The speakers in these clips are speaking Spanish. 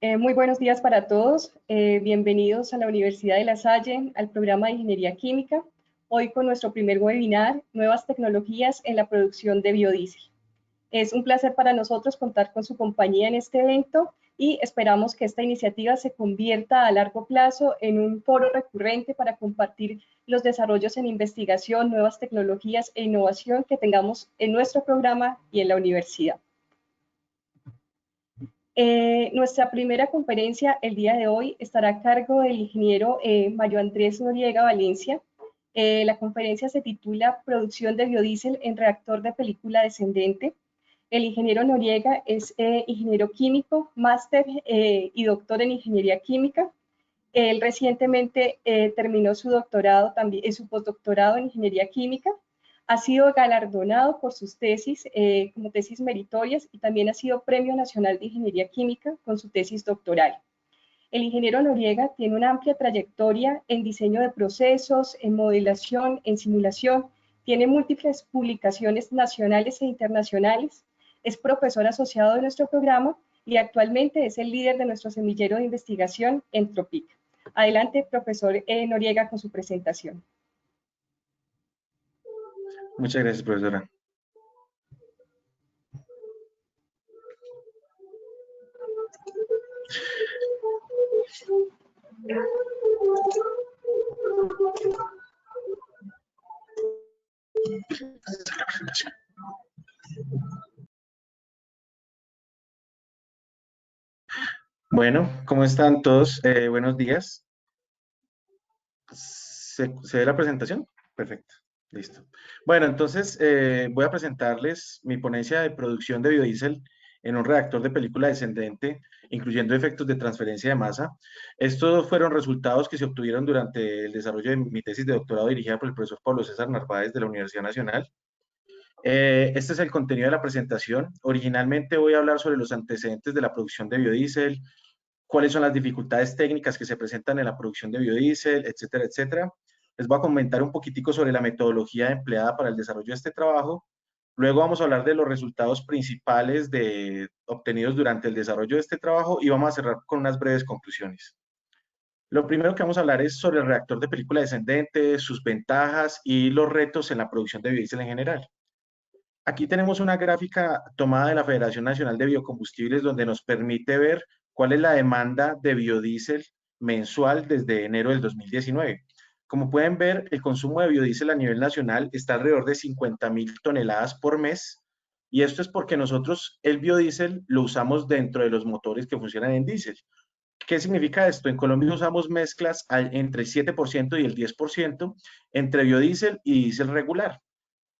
Muy buenos días para todos. Bienvenidos a la Universidad de La Salle, al programa de Ingeniería Química. Hoy con nuestro primer webinar, Nuevas tecnologías en la producción de biodiesel. Es un placer para nosotros contar con su compañía en este evento y esperamos que esta iniciativa se convierta a largo plazo en un foro recurrente para compartir los desarrollos en investigación, nuevas tecnologías e innovación que tengamos en nuestro programa y en la universidad. Nuestra primera conferencia el día de hoy estará a cargo del ingeniero Mario Andrés Noriega Valencia. La conferencia se titula Producción de biodiesel en reactor de película descendente. El ingeniero Noriega es ingeniero químico, máster y doctor en ingeniería química. Él recientemente terminó su doctorado, también su postdoctorado en ingeniería química. Ha sido galardonado por sus tesis como tesis meritorias y también ha sido Premio Nacional de Ingeniería Química con su tesis doctoral. El ingeniero Noriega tiene una amplia trayectoria en diseño de procesos, en modelación, en simulación. Tiene múltiples publicaciones nacionales e internacionales. Es profesor asociado de nuestro programa y actualmente es el líder de nuestro semillero de investigación Entropic. Adelante, profesor Noriega, con su presentación. Muchas gracias, profesora. Bueno, ¿cómo están todos? Buenos días. ¿Se ve la presentación? Perfecto, listo. Bueno, entonces voy a presentarles mi ponencia de producción de biodiesel en un reactor de película descendente, incluyendo efectos de transferencia de masa. Estos fueron resultados que se obtuvieron durante el desarrollo de mi tesis de doctorado dirigida por el profesor Pablo César Narváez de la Universidad Nacional. Este es el contenido de la presentación. Originalmente voy a hablar sobre los antecedentes de la producción de biodiesel, cuáles son las dificultades técnicas que se presentan en la producción de biodiesel, etcétera, etcétera. Les voy a comentar un poquitico sobre la metodología empleada para el desarrollo de este trabajo. Luego vamos a hablar de los resultados principales obtenidos durante el desarrollo de este trabajo y vamos a cerrar con unas breves conclusiones. Lo primero que vamos a hablar es sobre el reactor de película descendente, sus ventajas y los retos en la producción de biodiesel en general. Aquí tenemos una gráfica tomada de la Federación Nacional de Biocombustibles donde nos permite ver cuál es la demanda de biodiesel mensual desde enero del 2019. Como pueden ver, el consumo de biodiesel a nivel nacional está alrededor de 50.000 toneladas por mes, y esto es porque nosotros el biodiesel lo usamos dentro de los motores que funcionan en diésel. ¿Qué significa esto? En Colombia usamos mezclas entre el 7% y el 10% entre biodiesel y diésel regular.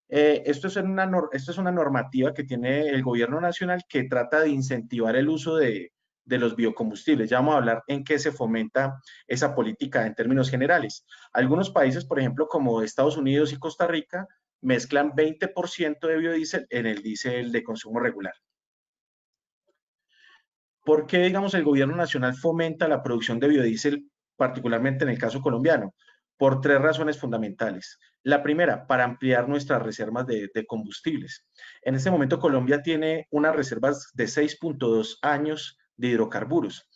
Esto es una normativa que tiene el gobierno nacional que trata de incentivar el uso de los biocombustibles. Ya vamos a hablar en qué se fomenta esa política en términos generales. Algunos países, por ejemplo, como Estados Unidos y Costa Rica, mezclan 20% de biodiesel en el diésel de consumo regular. ¿Por qué, digamos, el gobierno nacional fomenta la producción de biodiesel, particularmente en el caso colombiano? Por tres razones fundamentales. La primera, para ampliar nuestras reservas de combustibles. En este momento Colombia tiene unas reservas de 6.2 años de hidrocarburos.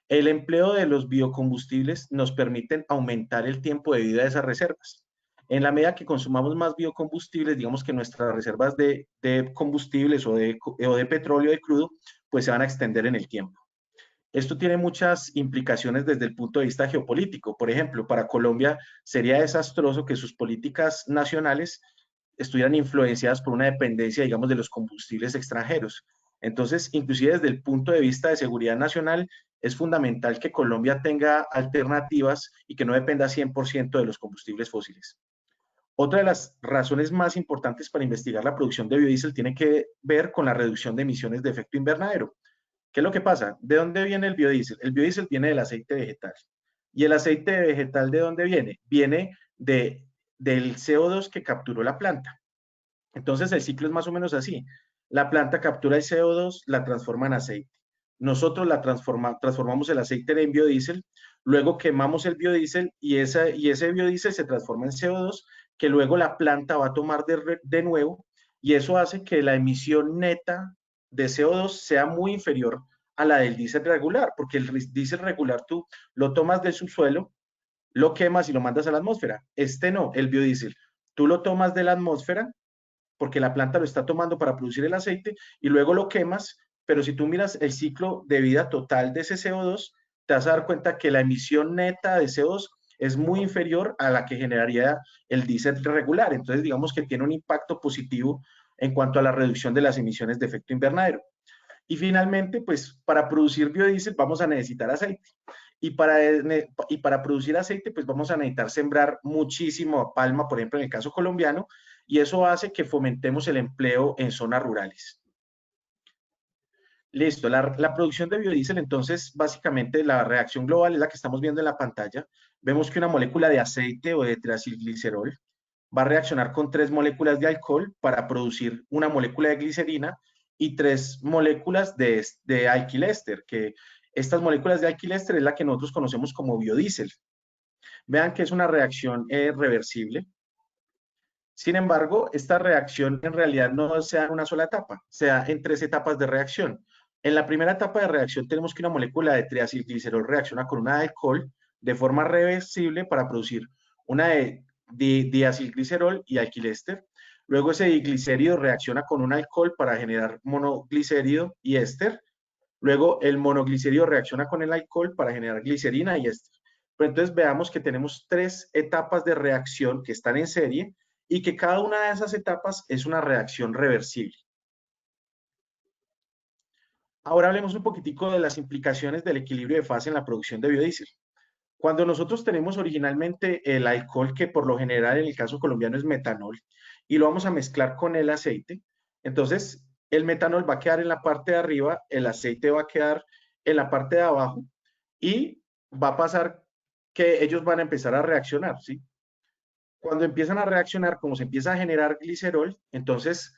El empleo de los biocombustibles nos permite aumentar el tiempo de vida de esas reservas. En la medida que consumamos más biocombustibles, digamos que nuestras reservas de combustibles o de petróleo de crudo, pues se van a extender en el tiempo. Esto tiene muchas implicaciones desde el punto de vista geopolítico. Por ejemplo, para Colombia sería desastroso que sus políticas nacionales estuvieran influenciadas por una dependencia, digamos, de los combustibles extranjeros. Entonces, inclusive desde el punto de vista de seguridad nacional, es fundamental que Colombia tenga alternativas y que no dependa 100% de los combustibles fósiles. Otra de las razones más importantes para investigar la producción de biodiesel tiene que ver con la reducción de emisiones de efecto invernadero. ¿Qué es lo que pasa? ¿De dónde viene el biodiesel? El biodiesel viene del aceite vegetal. ¿Y el aceite vegetal de dónde viene? Viene del CO2 que capturó la planta. Entonces el ciclo es más o menos así. La planta captura el CO2, la transforma en aceite. Nosotros transformamos el aceite en biodiesel, luego quemamos el biodiesel y ese biodiesel se transforma en CO2 que luego la planta va a tomar de nuevo, y eso hace que la emisión neta de CO2 sea muy inferior a la del diésel regular, porque el diésel regular tú lo tomas del subsuelo, lo quemas y lo mandas a la atmósfera. Este no, el biodiesel. Tú lo tomas de la atmósfera porque la planta lo está tomando para producir el aceite y luego lo quemas, pero si tú miras el ciclo de vida total de ese CO2, te vas a dar cuenta que la emisión neta de CO2 es muy inferior a la que generaría el diésel regular. Entonces, digamos que tiene un impacto positivo en cuanto a la reducción de las emisiones de efecto invernadero. Y finalmente, pues para producir biodiesel vamos a necesitar aceite. Y para producir aceite, pues vamos a necesitar sembrar muchísimo palma, por ejemplo, en el caso colombiano, y eso hace que fomentemos el empleo en zonas rurales. Listo, la producción de biodiesel, entonces, básicamente la reacción global es la que estamos viendo en la pantalla. Vemos que una molécula de aceite o de triacilglicerol va a reaccionar con 3 moléculas de alcohol para producir una molécula de glicerina y 3 moléculas de alquiléster, que estas moléculas de alquiléster es la que nosotros conocemos como biodiesel. Vean que es una reacción reversible. Sin embargo, esta reacción en realidad no se da en una sola etapa, se da en 3 etapas de reacción. En la primera etapa de reacción tenemos que una molécula de triacilglicerol reacciona con una de alcohol de forma reversible para producir una de diacilglicerol y alquiléster. Luego ese diglicérido reacciona con un alcohol para generar monoglicérido y éster. Luego el monoglicérido reacciona con el alcohol para generar glicerina y éster. Pero entonces veamos que tenemos 3 etapas de reacción que están en serie y que cada una de esas etapas es una reacción reversible. Ahora hablemos un poquitico de las implicaciones del equilibrio de fase en la producción de biodiesel. Cuando nosotros tenemos originalmente el alcohol, que por lo general en el caso colombiano es metanol, y lo vamos a mezclar con el aceite, entonces el metanol va a quedar en la parte de arriba, el aceite va a quedar en la parte de abajo y va a pasar que ellos van a empezar a reaccionar, ¿sí? Cuando empiezan a reaccionar, como se empieza a generar glicerol, entonces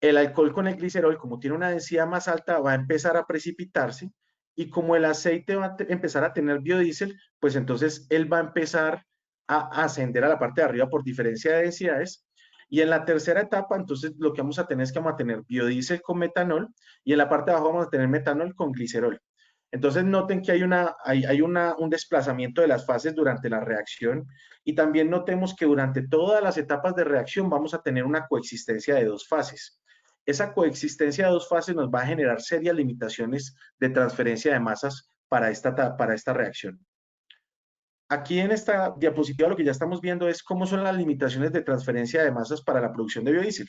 el alcohol con el glicerol, como tiene una densidad más alta, va a empezar a precipitarse y como el aceite va a empezar a tener biodiesel, pues entonces él va a empezar a ascender a la parte de arriba por diferencia de densidades. Y en la tercera etapa, entonces lo que vamos a tener es que vamos a tener biodiesel con metanol y en la parte de abajo vamos a tener metanol con glicerol. Entonces noten que un desplazamiento de las fases durante la reacción y también notemos que durante todas las etapas de reacción vamos a tener una coexistencia de 2 fases. Esa coexistencia de 2 fases nos va a generar serias limitaciones de transferencia de masas para esta reacción. Aquí en esta diapositiva lo que ya estamos viendo es cómo son las limitaciones de transferencia de masas para la producción de biodiesel.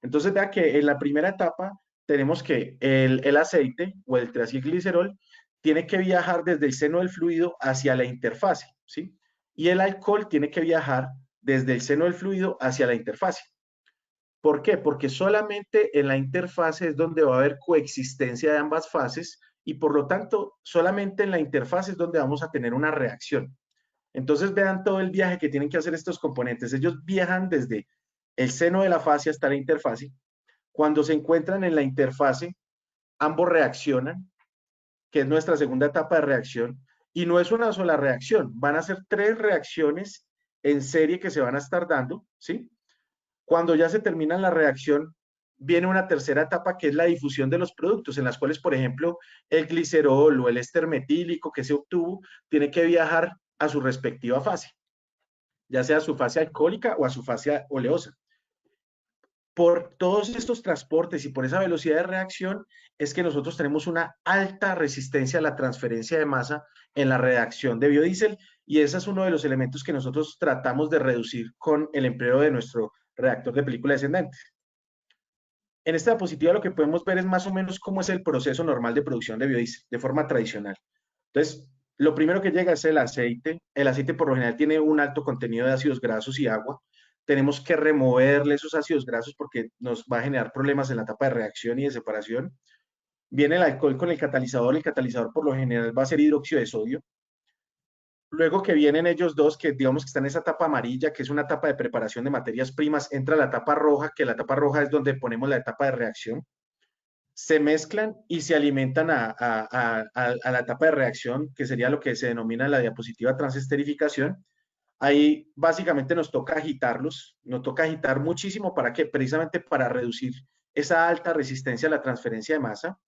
Entonces vea que en la primera etapa tenemos que el aceite o el triacilglicerol tiene que viajar desde el seno del fluido hacia la interfase, ¿sí? Y el alcohol tiene que viajar desde el seno del fluido hacia la interfase. ¿Por qué? Porque solamente en la interfase es donde va a haber coexistencia de ambas fases y por lo tanto solamente en la interfase es donde vamos a tener una reacción. Entonces vean todo el viaje que tienen que hacer estos componentes. Ellos viajan desde el seno de la fase hasta la interfase. Cuando se encuentran en la interfase, ambos reaccionan, que es nuestra segunda etapa de reacción, y no es una sola reacción, van a ser 3 reacciones en serie que se van a estar dando, ¿sí? Cuando ya se termina la reacción, viene una tercera etapa que es la difusión de los productos, en las cuales, por ejemplo, el glicerol o el éster metílico que se obtuvo tiene que viajar a su respectiva fase, ya sea a su fase alcohólica o a su fase oleosa. Por todos estos transportes y por esa velocidad de reacción es que nosotros tenemos una alta resistencia a la transferencia de masa en la reacción de biodiesel y ese es uno de los elementos que nosotros tratamos de reducir con el empleo de nuestro reactor de película descendente. En esta diapositiva lo que podemos ver es más o menos cómo es el proceso normal de producción de biodiesel de forma tradicional. Entonces, lo primero que llega es el aceite. El aceite por lo general tiene un alto contenido de ácidos grasos y agua. Tenemos que removerle esos ácidos grasos porque nos va a generar problemas en la etapa de reacción y de separación. Viene el alcohol con el catalizador por lo general va a ser hidróxido de sodio. Luego que vienen ellos dos, que digamos que están en esa etapa amarilla, que es una etapa de preparación de materias primas, entra la etapa roja, que la etapa roja es donde ponemos la etapa de reacción. Se mezclan y se alimentan a la etapa de reacción, que sería lo que se denomina la diapositiva transesterificación. Ahí básicamente nos toca agitarlos, nos toca agitar muchísimo para que precisamente para reducir esa alta resistencia a la transferencia de masa.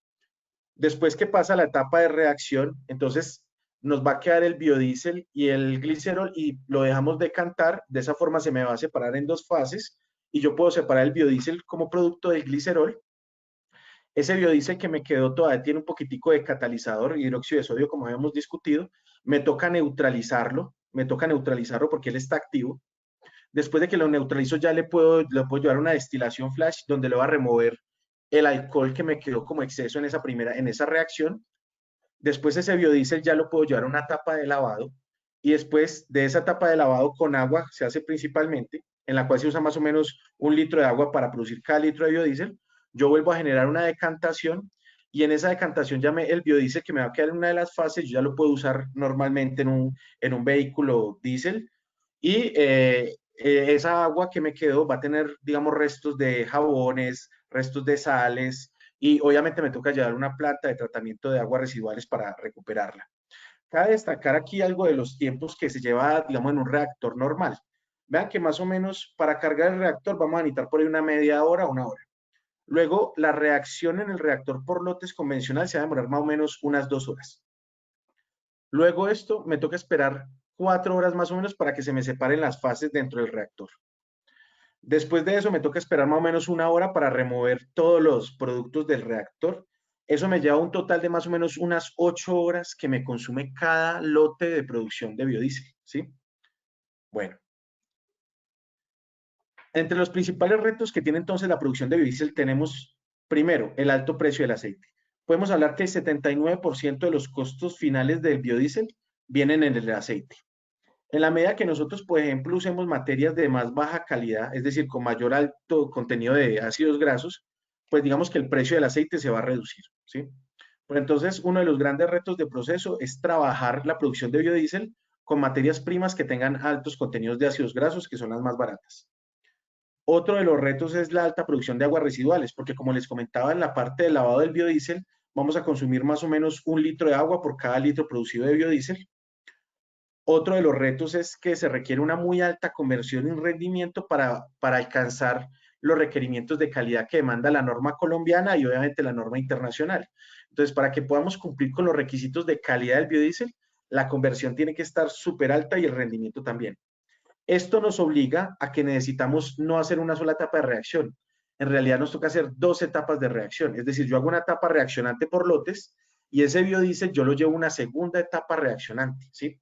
Después que pasa la etapa de reacción, entonces nos va a quedar el biodiesel y el glicerol y lo dejamos decantar. De esa forma se me va a separar en dos fases y yo puedo separar el biodiesel como producto del glicerol. Ese biodiesel que me quedó todavía tiene un poquitico de catalizador, hidróxido de sodio, como habíamos discutido. Me toca neutralizarlo porque él está activo. Después de que lo neutralizo, ya le puedo llevar una destilación flash donde le va a remover el alcohol que me quedó como exceso en esa reacción. Después ese biodiesel ya lo puedo llevar a una tapa de lavado y después de esa tapa de lavado con agua se hace principalmente, en la cual se usa más o menos 1 litro de agua para producir cada litro de biodiesel. Yo vuelvo a generar una decantación y en esa decantación el biodiesel que me va a quedar en una de las fases, yo ya lo puedo usar normalmente en un vehículo diésel y esa agua que me quedó va a tener, digamos, restos de jabones, restos de sales, y obviamente me toca llevar una planta de tratamiento de aguas residuales para recuperarla. Cabe destacar aquí algo de los tiempos que se lleva, digamos, en un reactor normal. Vean que más o menos para cargar el reactor vamos a necesitar por ahí una media hora, una hora. Luego, la reacción en el reactor por lotes convencional se va a demorar más o menos unas 2 horas. Luego esto me toca esperar 4 horas más o menos para que se me separen las fases dentro del reactor. Después de eso me toca esperar más o menos una hora para remover todos los productos del reactor. Eso me lleva a un total de más o menos unas 8 horas que me consume cada lote de producción de biodiesel, ¿sí? Bueno, entre los principales retos que tiene entonces la producción de biodiesel tenemos, primero, el alto precio del aceite. Podemos hablar que el 79% de los costos finales del biodiesel vienen en el aceite. En la medida que nosotros, por ejemplo, usemos materias de más baja calidad, es decir, con mayor alto contenido de ácidos grasos, pues digamos que el precio del aceite se va a reducir, ¿sí? Pues entonces, uno de los grandes retos de proceso es trabajar la producción de biodiesel con materias primas que tengan altos contenidos de ácidos grasos, que son las más baratas. Otro de los retos es la alta producción de aguas residuales, porque como les comentaba en la parte del lavado del biodiesel, vamos a consumir más o menos 1 litro de agua por cada litro producido de biodiesel. Otro de los retos es que se requiere una muy alta conversión en rendimiento para alcanzar los requerimientos de calidad que demanda la norma colombiana y obviamente la norma internacional. Entonces, para que podamos cumplir con los requisitos de calidad del biodiesel, la conversión tiene que estar súper alta y el rendimiento también. Esto nos obliga a que necesitamos no hacer una sola etapa de reacción. En realidad nos toca hacer 2 etapas de reacción. Es decir, yo hago una etapa reaccionante por lotes y ese biodiesel yo lo llevo a una segunda etapa reaccionante, ¿sí?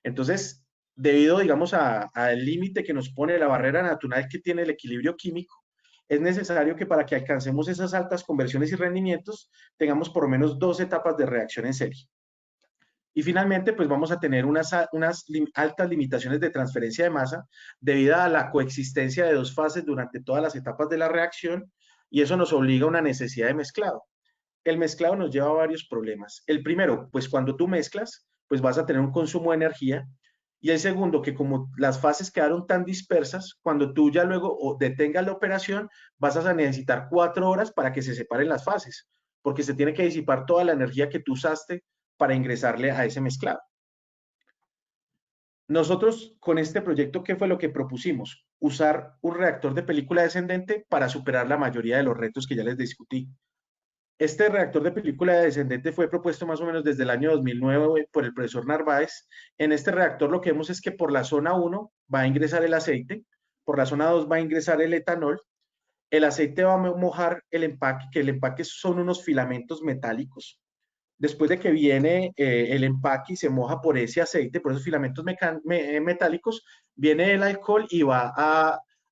Entonces, debido, digamos, al límite que nos pone la barrera natural que tiene el equilibrio químico, es necesario que para que alcancemos esas altas conversiones y rendimientos, tengamos por lo menos 2 etapas de reacción en serie. Y finalmente, pues vamos a tener unas altas limitaciones de transferencia de masa debido a la coexistencia de dos fases durante todas las etapas de la reacción y eso nos obliga a una necesidad de mezclado. El mezclado nos lleva a varios problemas. El primero, pues cuando tú mezclas, pues vas a tener un consumo de energía. Y el segundo, que como las fases quedaron tan dispersas, cuando tú ya luego detengas la operación, vas a necesitar 4 horas para que se separen las fases, porque se tiene que disipar toda la energía que tú usaste para ingresarle a ese mezclado. Nosotros con este proyecto, ¿qué fue lo que propusimos? Usar un reactor de película descendente para superar la mayoría de los retos que ya les discutí. Este reactor de película descendente fue propuesto más o menos desde el año 2009 por el profesor Narváez. En este reactor lo que vemos es que por la zona 1 va a ingresar el aceite, por la zona 2 va a ingresar el etanol, el aceite va a mojar el empaque, que el empaque son unos filamentos metálicos. Después de que viene el empaque y se moja por ese aceite, por esos filamentos metálicos, viene el alcohol y va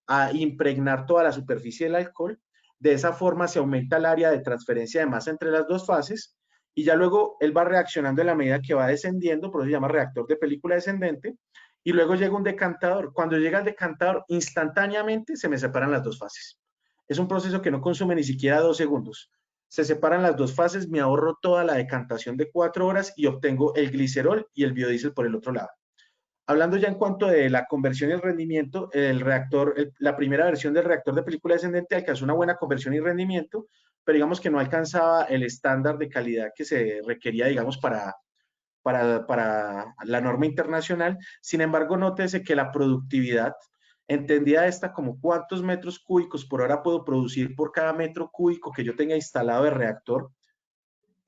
a impregnar toda la superficie del alcohol. De esa forma se aumenta el área de transferencia de masa entre las dos fases y ya luego él va reaccionando en la medida que va descendiendo, por eso se llama reactor de película descendente, y luego llega un decantador. Cuando llega el decantador, instantáneamente se me separan las dos fases. Es un proceso que no consume ni siquiera 2 segundos. Se separan las dos fases, me ahorro toda la decantación de 4 horas y obtengo el glicerol y el biodiesel por el otro lado. Hablando ya en cuanto de la conversión y el rendimiento, el reactor, la primera versión del reactor de película descendente alcanzó una buena conversión y rendimiento, pero digamos que no alcanzaba el estándar de calidad que se requería, digamos, para la norma internacional. Sin embargo, nótese que la productividad, entendida esta como cuántos metros cúbicos por hora puedo producir por cada metro cúbico que yo tenga instalado de reactor,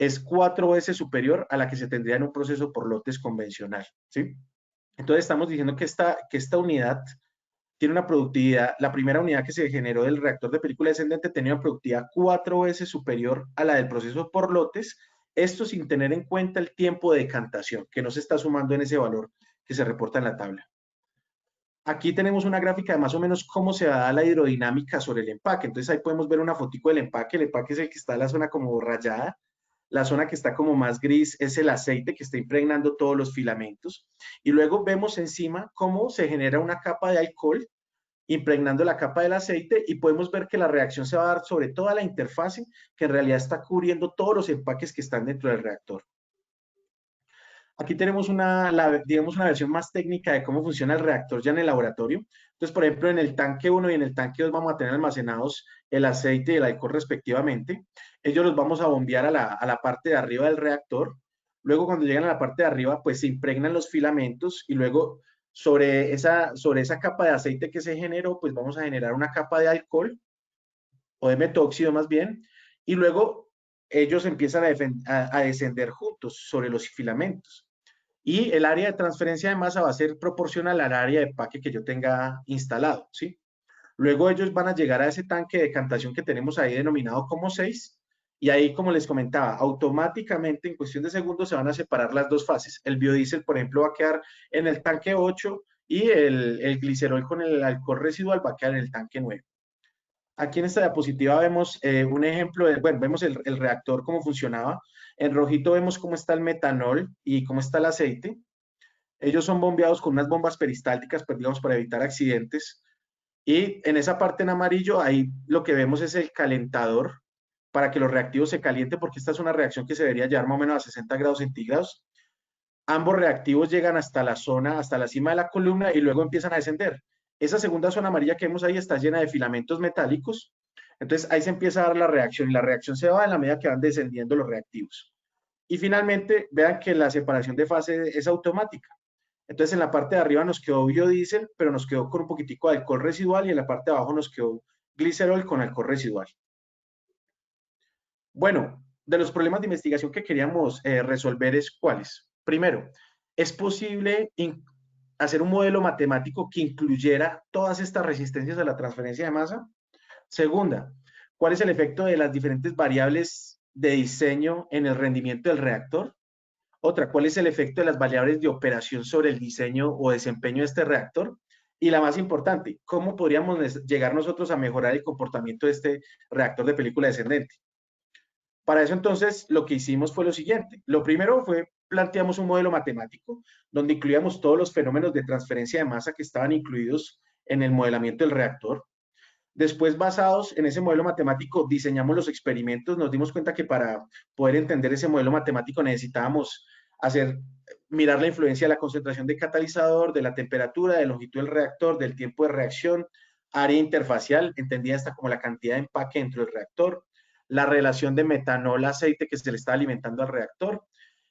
es 4 veces superior a la que se tendría en un proceso por lotes convencional, ¿sí? Entonces estamos diciendo que esta unidad tiene una productividad, la primera unidad que se generó del reactor de película descendente tenía una productividad 4 veces superior a la del proceso por lotes, esto sin tener en cuenta el tiempo de decantación, que no se está sumando en ese valor que se reporta en la tabla. Aquí tenemos una gráfica de más o menos cómo se da la hidrodinámica sobre el empaque. Entonces ahí podemos ver una fotico del empaque. El empaque es el que está en la zona como rayada. La zona que está como más gris es el aceite que está impregnando todos los filamentos. Y luego vemos encima cómo se genera una capa de alcohol impregnando la capa del aceite y podemos ver que la reacción se va a dar sobre toda la interfase que en realidad está cubriendo todos los empaques que están dentro del reactor. Aquí tenemos digamos, una versión más técnica de cómo funciona el reactor ya en el laboratorio. Entonces, por ejemplo, en el tanque 1 y en el tanque 2 vamos a tener almacenados el aceite y el alcohol respectivamente. Ellos los vamos a bombear a la parte de arriba del reactor. Luego, cuando llegan a la parte de arriba, pues se impregnan los filamentos y luego sobre esa capa de aceite que se generó, pues vamos a generar una capa de alcohol o de metóxido más bien. Y luego ellos empiezan a descender juntos sobre los filamentos y el área de transferencia de masa va a ser proporcional al área de empaque que yo tenga instalado, ¿sí? Luego ellos van a llegar a ese tanque de decantación que tenemos ahí denominado como 6 y ahí, como les comentaba, automáticamente en cuestión de segundos se van a separar las dos fases. El biodiesel, por ejemplo, va a quedar en el tanque 8 y el glicerol con el alcohol residual va a quedar en el tanque 9. Aquí en esta diapositiva vemos un ejemplo bueno, vemos el reactor, cómo funcionaba. En rojito vemos cómo está el metanol y cómo está el aceite. Ellos son bombeados con unas bombas peristálticas, pues, digamos, para evitar accidentes. Y en esa parte en amarillo, ahí lo que vemos es el calentador para que los reactivos se calienten, porque esta es una reacción que se debería llevar más o menos a 60 grados centígrados. Ambos reactivos llegan hasta la zona, hasta la cima de la columna y luego empiezan a descender. Esa segunda zona amarilla que vemos ahí está llena de filamentos metálicos. Entonces ahí se empieza a dar la reacción y la reacción se va en la medida que van descendiendo los reactivos. Y finalmente, vean que la separación de fase es automática. Entonces, en la parte de arriba nos quedó biodiesel, pero nos quedó con un poquitico de alcohol residual y en la parte de abajo nos quedó glicerol con alcohol residual. Bueno, de los problemas de investigación que queríamos resolver es cuáles. Primero, ¿es posible hacer un modelo matemático que incluyera todas estas resistencias a la transferencia de masa? Segunda, ¿cuál es el efecto de las diferentes variables de diseño en el rendimiento del reactor? Otra, ¿cuál es el efecto de las variables de operación sobre el diseño o desempeño de este reactor? Y la más importante, ¿cómo podríamos llegar nosotros a mejorar el comportamiento de este reactor de película descendente? Para eso entonces lo que hicimos fue lo siguiente. Lo primero fue planteamos un modelo matemático donde incluíamos todos los fenómenos de transferencia de masa que estaban incluidos en el modelamiento del reactor. Después, basados en ese modelo matemático, diseñamos los experimentos. Nos dimos cuenta que para poder entender ese modelo matemático necesitábamos mirar la influencia de la concentración de catalizador, de la temperatura, de la longitud del reactor, del tiempo de reacción, área interfacial, entendida hasta como la cantidad de empaque dentro del reactor, la relación de metanol-aceite que se le está alimentando al reactor,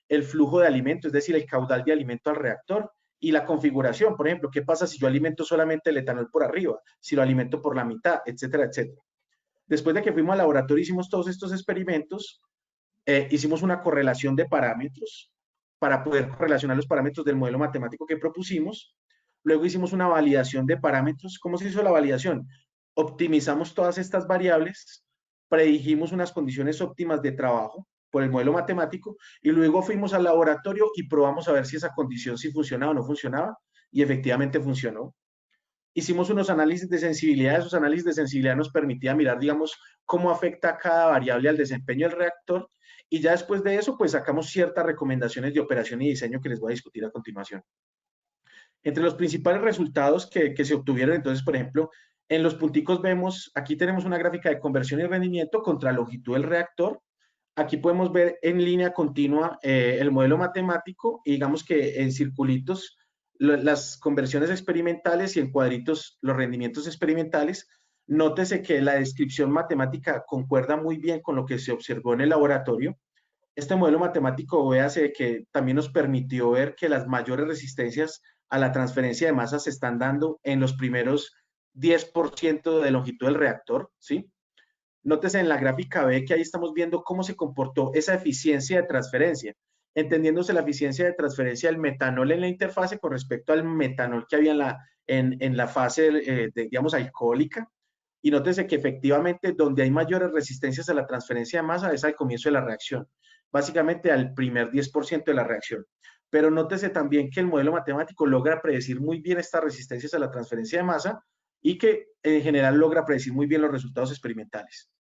el flujo de alimento, es decir, el caudal de alimento al reactor, y la configuración, por ejemplo, ¿qué pasa si yo alimento solamente el etanol por arriba, si lo alimento por la mitad, etcétera, etcétera? Después de que fuimos al laboratorio, hicimos todos estos experimentos, hicimos una correlación de parámetros para poder correlacionar los parámetros del modelo matemático que propusimos. Luego hicimos una validación de parámetros. ¿Cómo se hizo la validación? Optimizamos todas estas variables, predijimos unas condiciones óptimas de trabajo por el modelo matemático y luego fuimos al laboratorio y probamos a ver si esa condición sí funcionaba o no funcionaba y efectivamente funcionó. Hicimos unos análisis de sensibilidad, esos análisis de sensibilidad nos permitían mirar, digamos, cómo afecta cada variable al desempeño del reactor y ya después de eso, pues sacamos ciertas recomendaciones de operación y diseño que les voy a discutir a continuación. Entre los principales resultados que se obtuvieron, entonces, por ejemplo, en los punticos vemos, aquí tenemos una gráfica de conversión y rendimiento contra longitud del reactor. Aquí podemos ver en línea continua el modelo matemático y digamos que en circulitos las conversiones experimentales y en cuadritos los rendimientos experimentales. Nótese que la descripción matemática concuerda muy bien con lo que se observó en el laboratorio. Este modelo matemático, véase que también nos permitió ver que las mayores resistencias a la transferencia de masa se están dando en los primeros 10% de longitud del reactor, ¿sí? Nótese en la gráfica B que ahí estamos viendo cómo se comportó esa eficiencia de transferencia, entendiéndose la eficiencia de transferencia del metanol en la interfase con respecto al metanol que había en la fase, digamos, alcohólica. Y nótese que efectivamente donde hay mayores resistencias a la transferencia de masa es al comienzo de la reacción, básicamente al primer 10% de la reacción. Pero nótese también que el modelo matemático logra predecir muy bien estas resistencias a la transferencia de masa y que en general logra predecir muy bien los resultados experimentales.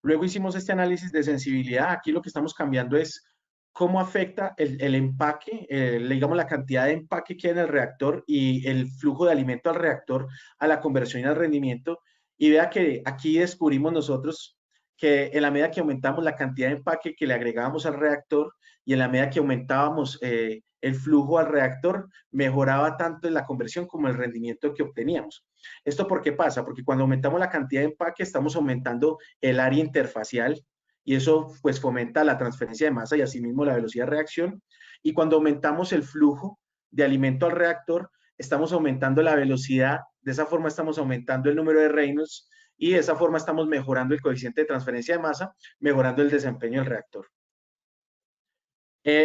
Luego hicimos este análisis de sensibilidad. Aquí lo que estamos cambiando es cómo afecta el empaque, digamos la cantidad de empaque que hay en el reactor y el flujo de alimento al reactor a la conversión y al rendimiento. Y vea que aquí descubrimos nosotros que en la medida que aumentamos la cantidad de empaque que le agregábamos al reactor y en la medida que aumentábamos el flujo al reactor, mejoraba tanto en la conversión como el rendimiento que obteníamos. ¿Esto por qué pasa? Porque cuando aumentamos la cantidad de empaque, estamos aumentando el área interfacial y eso pues fomenta la transferencia de masa y asimismo la velocidad de reacción. Y cuando aumentamos el flujo de alimento al reactor, estamos aumentando la velocidad, de esa forma estamos aumentando el número de Reynolds y de esa forma estamos mejorando el coeficiente de transferencia de masa, mejorando el desempeño del reactor.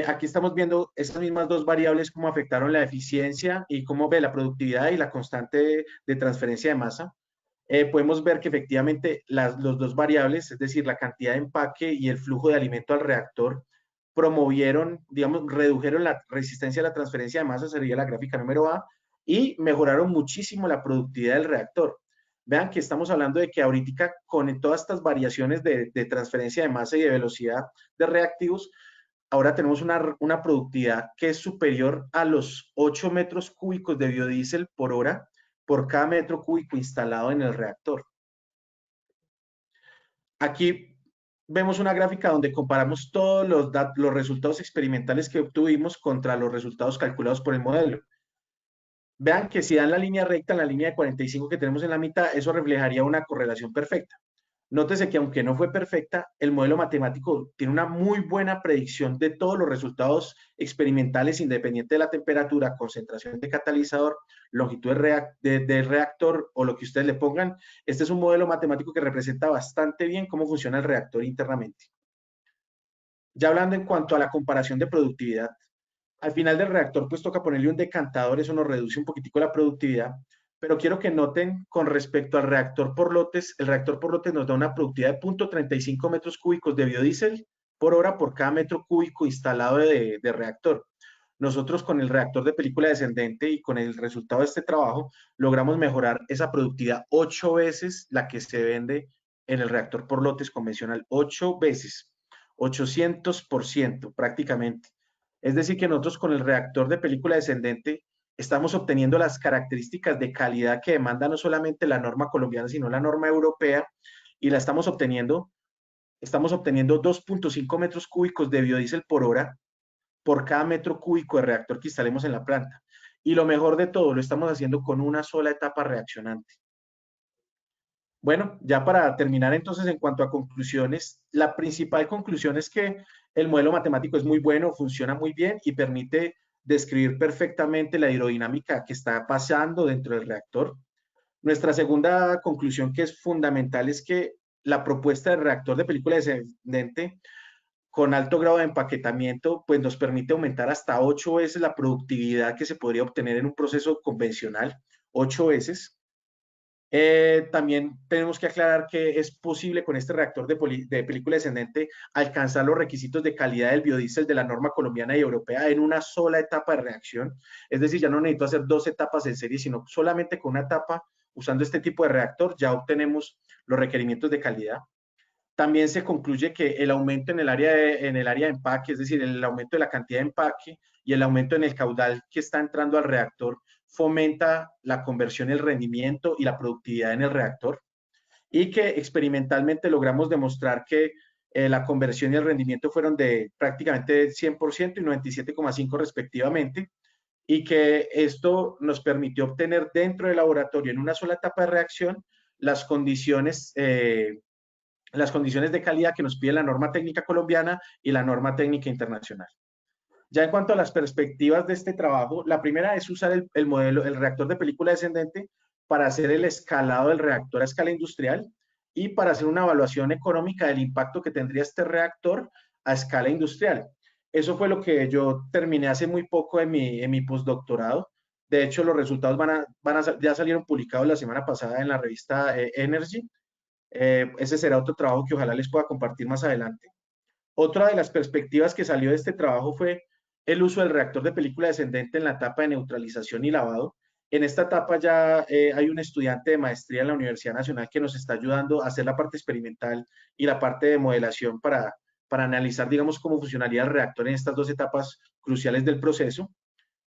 Aquí estamos viendo esas mismas dos variables, cómo afectaron la eficiencia y cómo ve la productividad y la constante de transferencia de masa. Podemos ver que efectivamente los dos variables, es decir, la cantidad de empaque y el flujo de alimento al reactor, promovieron, digamos, redujeron la resistencia a la transferencia de masa, sería la gráfica número A, y mejoraron muchísimo la productividad del reactor. Vean que estamos hablando de que ahorita con todas estas variaciones de transferencia de masa y de velocidad de reactivos, ahora tenemos una productividad que es superior a los 8 metros cúbicos de biodiesel por hora por cada metro cúbico instalado en el reactor. Aquí vemos una gráfica donde comparamos todos los resultados experimentales que obtuvimos contra los resultados calculados por el modelo. Vean que si dan la línea recta en la línea de 45 que tenemos en la mitad, eso reflejaría una correlación perfecta. Nótese que aunque no fue perfecta, el modelo matemático tiene una muy buena predicción de todos los resultados experimentales independiente de la temperatura, concentración de catalizador, longitud de reactor o lo que ustedes le pongan. Este es un modelo matemático que representa bastante bien cómo funciona el reactor internamente. Ya hablando en cuanto a la comparación de productividad, al final del reactor pues toca ponerle un decantador, eso nos reduce un poquitico la productividad, pero quiero que noten con respecto al reactor por lotes, el reactor por lotes nos da una productividad de 0.35 metros cúbicos de biodiesel por hora por cada metro cúbico instalado de reactor. Nosotros con el reactor de película descendente y con el resultado de este trabajo logramos mejorar esa productividad 8 veces la que se vende en el reactor por lotes convencional, 8 veces, 800% prácticamente. Es decir, que nosotros con el reactor de película descendente estamos obteniendo las características de calidad que demanda no solamente la norma colombiana, sino la norma europea, y la estamos obteniendo 2.5 metros cúbicos de biodiesel por hora por cada metro cúbico de reactor que instalemos en la planta. Y lo mejor de todo, lo estamos haciendo con una sola etapa reaccionante. Bueno, ya para terminar entonces en cuanto a conclusiones, la principal conclusión es que el modelo matemático es muy bueno, funciona muy bien y permite describir perfectamente la hidrodinámica que está pasando dentro del reactor. Nuestra segunda conclusión que es fundamental es que la propuesta del reactor de película descendente con alto grado de empaquetamiento pues nos permite aumentar hasta 8 veces la productividad que se podría obtener en un proceso convencional, 8 veces. También tenemos que aclarar que es posible con este reactor de película descendente alcanzar los requisitos de calidad del biodiesel de la norma colombiana y europea en una sola etapa de reacción. Es decir, ya no necesito hacer 2 etapas en serie, sino solamente con una etapa usando este tipo de reactor ya obtenemos los requerimientos de calidad. También se concluye que el aumento en el área de empaque, es decir, el aumento de la cantidad de empaque y el aumento en el caudal que está entrando al reactor fomenta la conversión, el rendimiento y la productividad en el reactor y que experimentalmente logramos demostrar que la conversión y el rendimiento fueron de prácticamente 100% y 97,5% respectivamente y que esto nos permitió obtener dentro del laboratorio en una sola etapa de reacción las condiciones de calidad que nos pide la norma técnica colombiana y la norma técnica internacional. Ya en cuanto a las perspectivas de este trabajo, la primera es usar el modelo, el reactor de película descendente para hacer el escalado del reactor a escala industrial y para hacer una evaluación económica del impacto que tendría este reactor a escala industrial. Eso fue lo que yo terminé hace muy poco en mi postdoctorado. De hecho, los resultados ya salieron publicados la semana pasada en la revista Energy. Ese será otro trabajo que ojalá les pueda compartir más adelante. Otra de las perspectivas que salió de este trabajo fue el uso del reactor de película descendente en la etapa de neutralización y lavado. En esta etapa ya hay un estudiante de maestría en la Universidad Nacional que nos está ayudando a hacer la parte experimental y la parte de modelación para analizar, digamos, cómo funcionaría el reactor en estas dos etapas cruciales del proceso.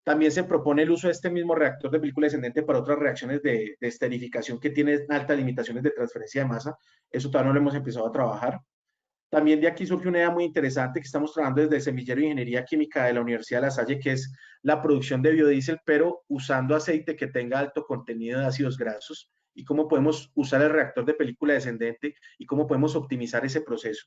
También se propone el uso de este mismo reactor de película descendente para otras reacciones de esterificación que tienen altas limitaciones de transferencia de masa. Eso todavía no lo hemos empezado a trabajar. También de aquí surge una idea muy interesante que estamos trabajando desde el Semillero de Ingeniería Química de la Universidad de La Salle, que es la producción de biodiesel, pero usando aceite que tenga alto contenido de ácidos grasos, y cómo podemos usar el reactor de película descendente y cómo podemos optimizar ese proceso.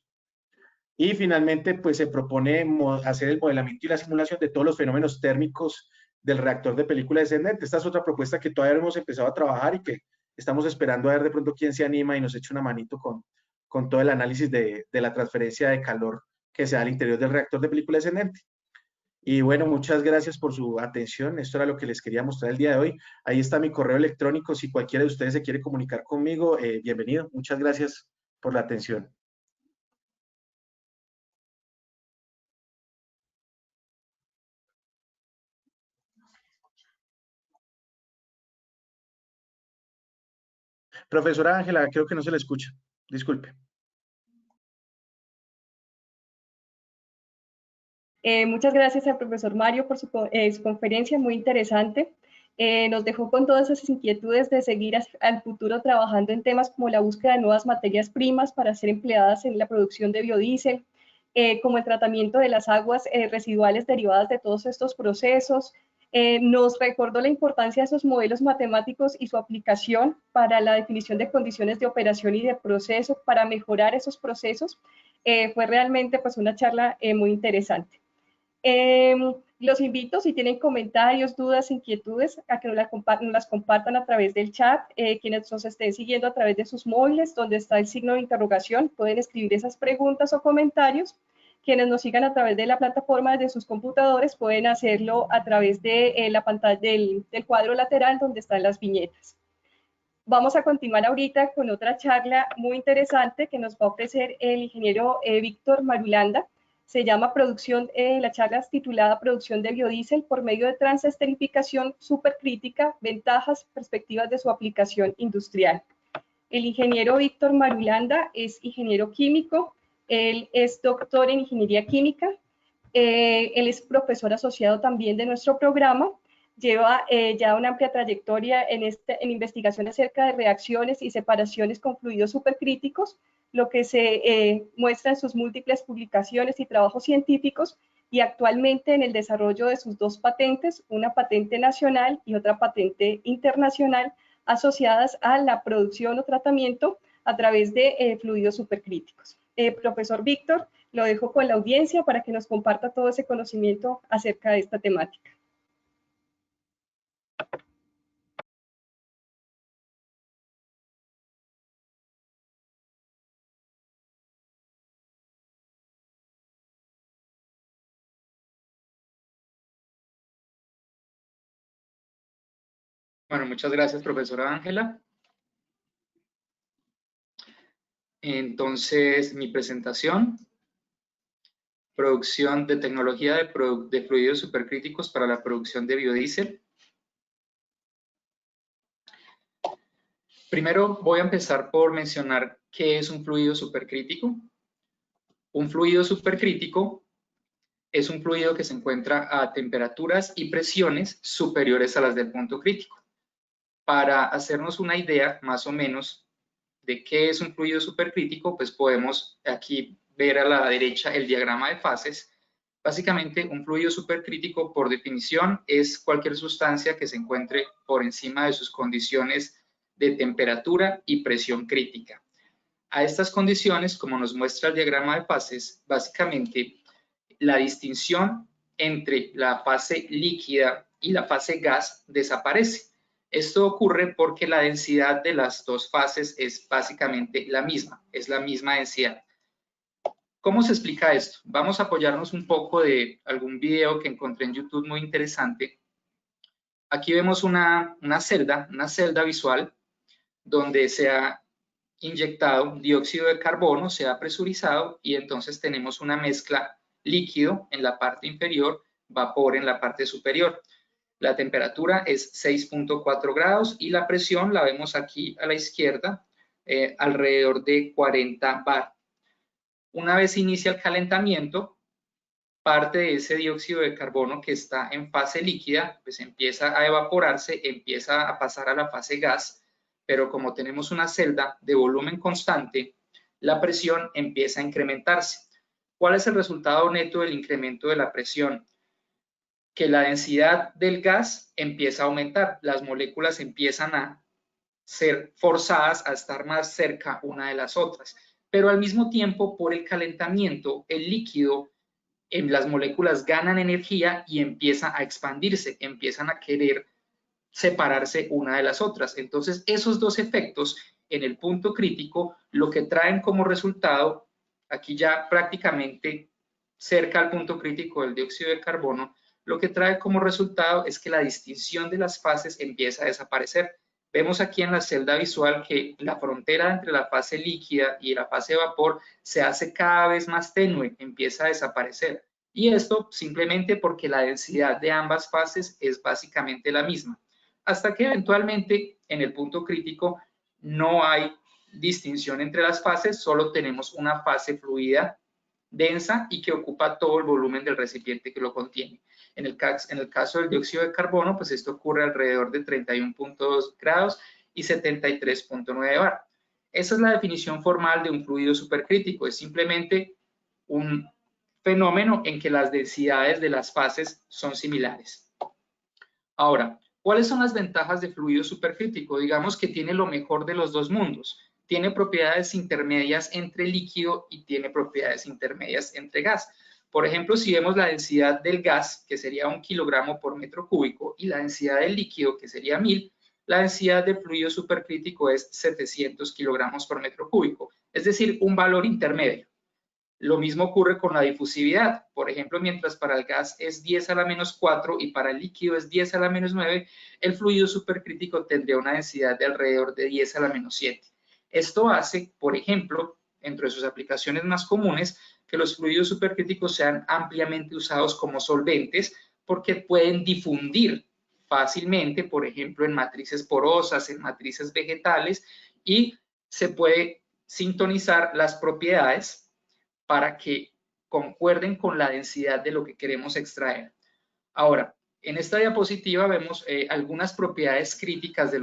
Y finalmente, pues se propone hacer el modelamiento y la simulación de todos los fenómenos térmicos del reactor de película descendente. Esta es otra propuesta que todavía no hemos empezado a trabajar y que estamos esperando a ver de pronto quién se anima y nos echa una manito con todo el análisis de la transferencia de calor que se da al interior del reactor de película descendente. Y bueno, muchas gracias por su atención. Esto era lo que les quería mostrar el día de hoy. Ahí está mi correo electrónico. Si cualquiera de ustedes se quiere comunicar conmigo, bienvenido. Muchas gracias por la atención. Profesora Ángela, creo que no se le escucha. Disculpe. Muchas gracias al profesor Mario por su conferencia, muy interesante. Nos dejó con todas esas inquietudes de seguir al futuro trabajando en temas como la búsqueda de nuevas materias primas para ser empleadas en la producción de biodiesel, como el tratamiento de las aguas residuales derivadas de todos estos procesos. Nos recordó la importancia de esos modelos matemáticos y su aplicación para la definición de condiciones de operación y de proceso para mejorar esos procesos. Fue realmente pues una charla muy interesante. Los invito, si tienen comentarios, dudas, inquietudes, a que nos las compartan a través del chat. Quienes nos estén siguiendo a través de sus móviles, donde está el signo de interrogación, pueden escribir esas preguntas o comentarios. Quienes nos sigan a través de la plataforma de sus computadores pueden hacerlo a través de la pantalla del cuadro lateral donde están las viñetas. Vamos a continuar ahorita con otra charla muy interesante que nos va a ofrecer el ingeniero Víctor Marulanda. Se llama la charla es titulada Producción de biodiesel por medio de transesterificación supercrítica, ventajas, perspectivas de su aplicación industrial. El ingeniero Víctor Marulanda es ingeniero químico, él es doctor en ingeniería química, él es profesor asociado también de nuestro programa, lleva ya una amplia trayectoria en investigación acerca de reacciones y separaciones con fluidos supercríticos, lo que se muestra en sus múltiples publicaciones y trabajos científicos, y actualmente en el desarrollo de sus dos patentes, una patente nacional y otra patente internacional, asociadas a la producción o tratamiento a través de fluidos supercríticos. Profesor Víctor, lo dejo con la audiencia para que nos comparta todo ese conocimiento acerca de esta temática. Bueno, muchas gracias, profesora Ángela. Entonces, mi presentación, producción de tecnología de fluidos supercríticos para la producción de biodiesel. Primero voy a empezar por mencionar qué es un fluido supercrítico. Un fluido supercrítico es un fluido que se encuentra a temperaturas y presiones superiores a las del punto crítico. Para hacernos una idea más o menos de qué es un fluido supercrítico, pues podemos aquí ver a la derecha el diagrama de fases. Básicamente, un fluido supercrítico, por definición, es cualquier sustancia que se encuentre por encima de sus condiciones de temperatura y presión crítica. A estas condiciones, como nos muestra el diagrama de fases, básicamente la distinción entre la fase líquida y la fase gas desaparece. Esto ocurre porque la densidad de las dos fases es básicamente la misma, es la misma densidad. ¿Cómo se explica esto? Vamos a apoyarnos un poco de algún video que encontré en YouTube muy interesante. Aquí vemos una celda visual donde se ha inyectado dióxido de carbono, se ha presurizado y entonces tenemos una mezcla líquido en la parte inferior, vapor en la parte superior. La temperatura es 6.4 grados y la presión la vemos aquí a la izquierda, alrededor de 40 bar. Una vez inicia el calentamiento, parte de ese dióxido de carbono que está en fase líquida, pues empieza a evaporarse, empieza a pasar a la fase gas, pero como tenemos una celda de volumen constante, la presión empieza a incrementarse. ¿Cuál es el resultado neto del incremento de la presión? Que la densidad del gas empieza a aumentar, las moléculas empiezan a ser forzadas a estar más cerca una de las otras, pero al mismo tiempo por el calentamiento el líquido en las moléculas ganan energía y empieza a expandirse, empiezan a querer separarse una de las otras. Entonces esos dos efectos en el punto crítico lo que traen como resultado, aquí ya prácticamente cerca al punto crítico del dióxido de carbono, lo que trae como resultado es que la distinción de las fases empieza a desaparecer. Vemos aquí en la celda visual que la frontera entre la fase líquida y la fase de vapor se hace cada vez más tenue, empieza a desaparecer. Y esto simplemente porque la densidad de ambas fases es básicamente la misma. Hasta que eventualmente en el punto crítico no hay distinción entre las fases, solo tenemos una fase fluida densa y que ocupa todo el volumen del recipiente que lo contiene. En el caso del dióxido de carbono, pues esto ocurre alrededor de 31.2 grados y 73.9 bar. Esa es la definición formal de un fluido supercrítico, es simplemente un fenómeno en que las densidades de las fases son similares. Ahora, ¿cuáles son las ventajas de fluido supercrítico? Digamos que tiene lo mejor de los dos mundos. Tiene propiedades intermedias entre líquido y tiene propiedades intermedias entre gas. Por ejemplo, si vemos la densidad del gas, que sería 1 kilogramo por metro cúbico, y la densidad del líquido, que sería 1000, la densidad de fluido supercrítico es 700 kilogramos por metro cúbico, es decir, un valor intermedio. Lo mismo ocurre con la difusividad. Por ejemplo, mientras para el gas es 10 a la menos 4 y para el líquido es 10 a la menos 9, el fluido supercrítico tendría una densidad de alrededor de 10 a la menos 7. Esto hace, por ejemplo, entre sus aplicaciones más comunes, que los fluidos supercríticos sean ampliamente usados como solventes porque pueden difundir fácilmente, por ejemplo, en matrices porosas, en matrices vegetales, y se puede sintonizar las propiedades para que concuerden con la densidad de lo que queremos extraer. Ahora, en esta diapositiva vemos algunas propiedades críticas de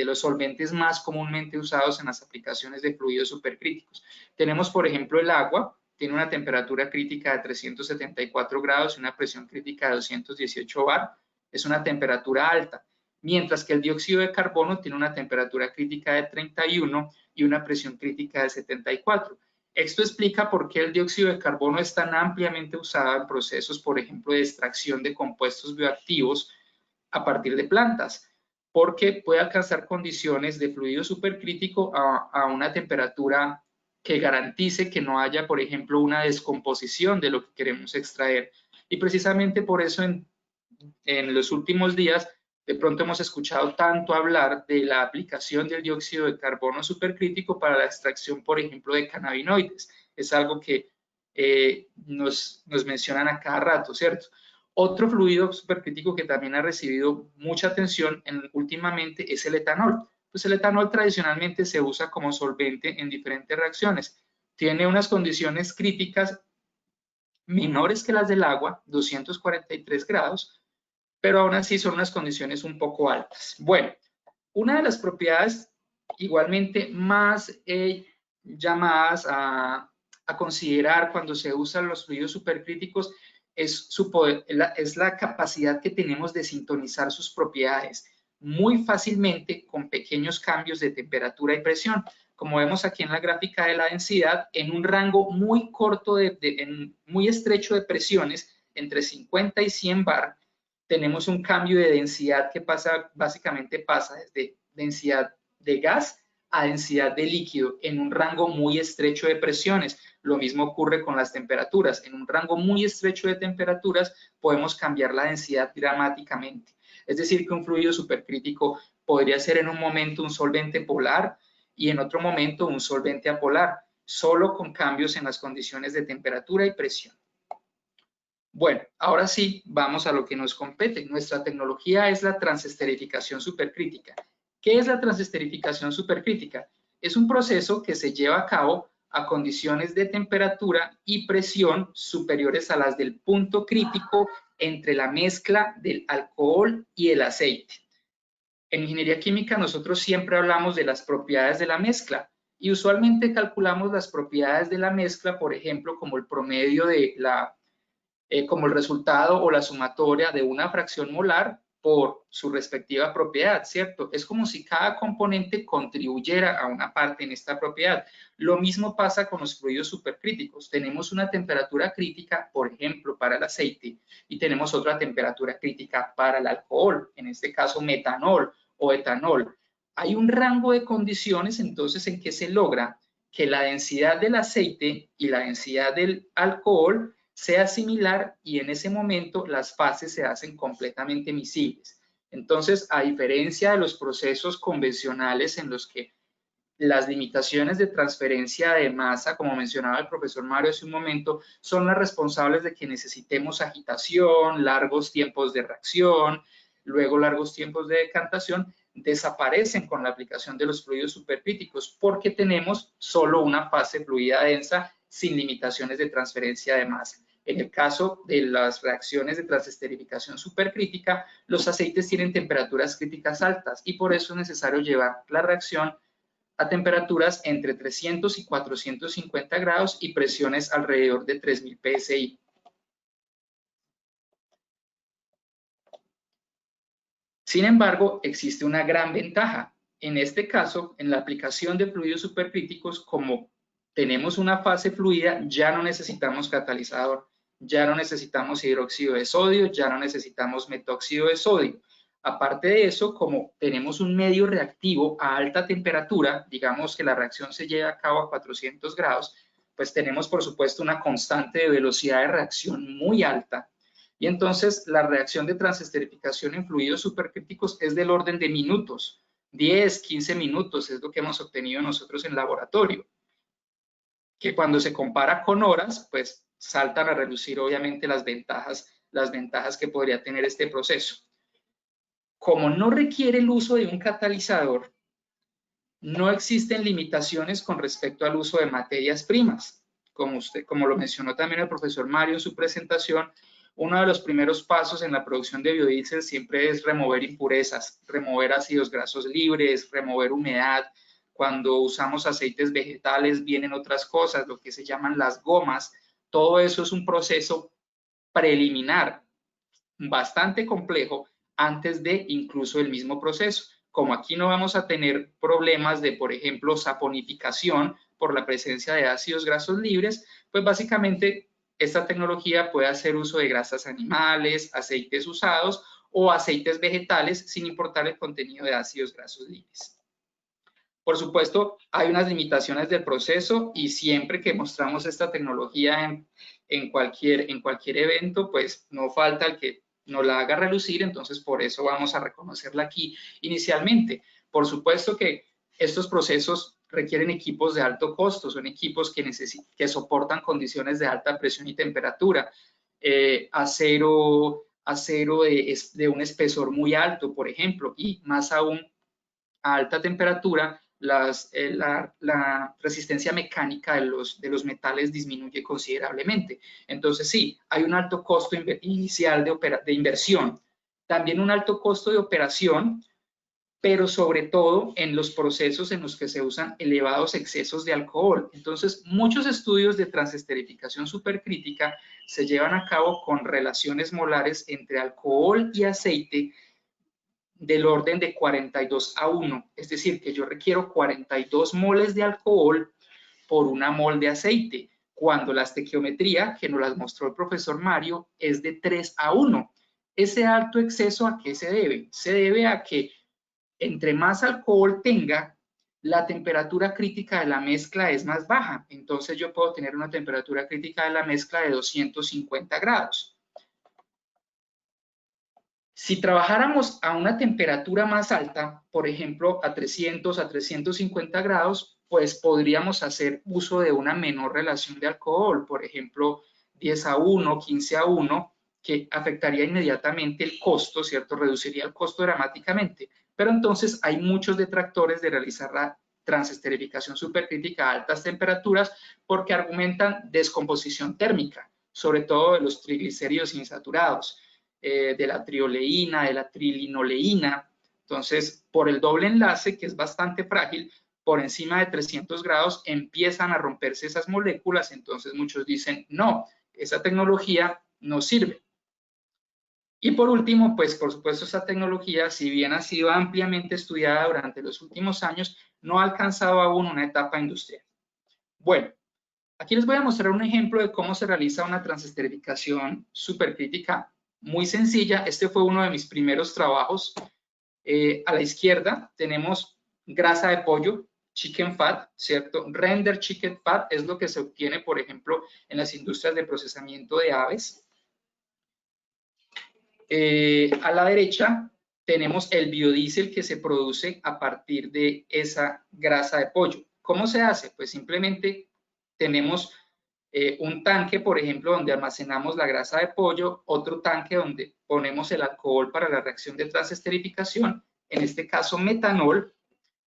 los solventes más comúnmente usados en las aplicaciones de fluidos supercríticos. Tenemos, por ejemplo, el agua, tiene una temperatura crítica de 374 grados y una presión crítica de 218 bar, es una temperatura alta, mientras que el dióxido de carbono tiene una temperatura crítica de 31 y una presión crítica de 74. Esto explica por qué el dióxido de carbono es tan ampliamente usado en procesos, por ejemplo, de extracción de compuestos bioactivos a partir de plantas, porque puede alcanzar condiciones de fluido supercrítico a una temperatura que garantice que no haya, por ejemplo, una descomposición de lo que queremos extraer. Y precisamente por eso en los últimos días de pronto hemos escuchado tanto hablar de la aplicación del dióxido de carbono supercrítico para la extracción, por ejemplo, de cannabinoides. Es algo que nos mencionan a cada rato, ¿cierto? Otro fluido supercrítico que también ha recibido mucha atención últimamente es el etanol. Pues el etanol tradicionalmente se usa como solvente en diferentes reacciones. Tiene unas condiciones críticas menores que las del agua, 243 grados, pero aún así son unas condiciones un poco altas. Bueno, una de las propiedades igualmente más llamadas a considerar cuando se usan los fluidos supercríticos es la capacidad que tenemos de sintonizar sus propiedades muy fácilmente con pequeños cambios de temperatura y presión. Como vemos aquí en la gráfica de la densidad, en un rango muy corto, muy estrecho de presiones, entre 50 y 100 bar, tenemos un cambio de densidad que básicamente pasa desde densidad de gas a densidad de líquido en un rango muy estrecho de presiones. Lo mismo ocurre con las temperaturas. En un rango muy estrecho de temperaturas podemos cambiar la densidad dramáticamente. Es decir, que un fluido supercrítico podría ser en un momento un solvente polar y en otro momento un solvente apolar, solo con cambios en las condiciones de temperatura y presión. Bueno, ahora sí, vamos a lo que nos compete. Nuestra tecnología es la transesterificación supercrítica. ¿Qué es la transesterificación supercrítica? Es un proceso que se lleva a cabo a condiciones de temperatura y presión superiores a las del punto crítico entre la mezcla del alcohol y el aceite. En ingeniería química nosotros siempre hablamos de las propiedades de la mezcla y usualmente calculamos las propiedades de la mezcla, por ejemplo, como el promedio de como el resultado o la sumatoria de una fracción molar por su respectiva propiedad, ¿cierto? Es como si cada componente contribuyera a una parte en esta propiedad. Lo mismo pasa con los fluidos supercríticos. Tenemos una temperatura crítica, por ejemplo, para el aceite, y tenemos otra temperatura crítica para el alcohol, en este caso metanol o etanol. Hay un rango de condiciones, entonces, en que se logra que la densidad del aceite y la densidad del alcohol sea similar y en ese momento las fases se hacen completamente miscibles. Entonces, a diferencia de los procesos convencionales en los que las limitaciones de transferencia de masa, como mencionaba el profesor Mario hace un momento, son las responsables de que necesitemos agitación, largos tiempos de reacción, luego largos tiempos de decantación, desaparecen con la aplicación de los fluidos supercríticos porque tenemos solo una fase fluida densa sin limitaciones de transferencia de masa. En el caso de las reacciones de transesterificación supercrítica, los aceites tienen temperaturas críticas altas y por eso es necesario llevar la reacción a temperaturas entre 300 y 450 grados y presiones alrededor de 3000 psi. Sin embargo, existe una gran ventaja. En este caso, en la aplicación de fluidos supercríticos, como tenemos una fase fluida, ya no necesitamos catalizador, ya no necesitamos hidróxido de sodio, ya no necesitamos metóxido de sodio. Aparte de eso, como tenemos un medio reactivo a alta temperatura, digamos que la reacción se lleva a cabo a 400 grados, pues tenemos por supuesto una constante de velocidad de reacción muy alta. Y entonces la reacción de transesterificación en fluidos supercríticos es del orden de minutos, 10, 15 minutos es lo que hemos obtenido nosotros en laboratorio, que cuando se compara con horas, pues saltan a relucir obviamente las ventajas que podría tener este proceso. Como no requiere el uso de un catalizador, no existen limitaciones con respecto al uso de materias primas. Como lo mencionó también el profesor Mario en su presentación, uno de los primeros pasos en la producción de biodiesel siempre es remover impurezas, remover ácidos grasos libres, remover humedad. Cuando usamos aceites vegetales vienen otras cosas, lo que se llaman las gomas. Todo eso es un proceso preliminar bastante complejo antes de incluso el mismo proceso. Como aquí no vamos a tener problemas de, por ejemplo, saponificación por la presencia de ácidos grasos libres, pues básicamente esta tecnología puede hacer uso de grasas animales, aceites usados o aceites vegetales sin importar el contenido de ácidos grasos libres. Por supuesto, hay unas limitaciones del proceso y siempre que mostramos esta tecnología en cualquier evento, pues no falta el que nos la haga relucir, entonces por eso vamos a reconocerla aquí inicialmente. Por supuesto que estos procesos requieren equipos de alto costo, son equipos que soportan condiciones de alta presión y temperatura, acero de un espesor muy alto, por ejemplo, y más aún a alta temperatura, la resistencia mecánica de los metales disminuye considerablemente. Entonces, sí, hay un alto costo inicial de inversión, también un alto costo de operación, pero sobre todo en los procesos en los que se usan elevados excesos de alcohol. Entonces, muchos estudios de transesterificación supercrítica se llevan a cabo con relaciones molares entre alcohol y aceite del orden de 42:1, es decir, que yo requiero 42 moles de alcohol por una mol de aceite, cuando la estequiometría, que nos las mostró el profesor Mario, es de 3:1. Ese alto exceso, ¿a qué se debe? Se debe a que entre más alcohol tenga, la temperatura crítica de la mezcla es más baja. Entonces yo puedo tener una temperatura crítica de la mezcla de 250 grados. Si trabajáramos a una temperatura más alta, por ejemplo, a 300, a 350 grados, pues podríamos hacer uso de una menor relación de alcohol, por ejemplo, 10:1, 15:1, que afectaría inmediatamente el costo, ¿cierto? Reduciría el costo dramáticamente. Pero entonces hay muchos detractores de realizar la transesterificación supercrítica a altas temperaturas porque argumentan descomposición térmica, sobre todo de los triglicéridos insaturados, de la trioleína, de la trilinoleína. Entonces, por el doble enlace, que es bastante frágil, por encima de 300 grados empiezan a romperse esas moléculas. Entonces muchos dicen, no, esa tecnología no sirve. Y por último, pues por supuesto esta tecnología, si bien ha sido ampliamente estudiada durante los últimos años, no ha alcanzado aún una etapa industrial. Bueno, aquí les voy a mostrar un ejemplo de cómo se realiza una transesterificación supercrítica muy sencilla. Este fue uno de mis primeros trabajos. A la izquierda tenemos grasa de pollo, chicken fat, ¿cierto? Render chicken fat es lo que se obtiene, por ejemplo, en las industrias de procesamiento de aves. A la derecha tenemos el biodiesel que se produce a partir de esa grasa de pollo. ¿Cómo se hace? Pues simplemente tenemos un tanque, por ejemplo, donde almacenamos la grasa de pollo, otro tanque donde ponemos el alcohol para la reacción de transesterificación, en este caso metanol,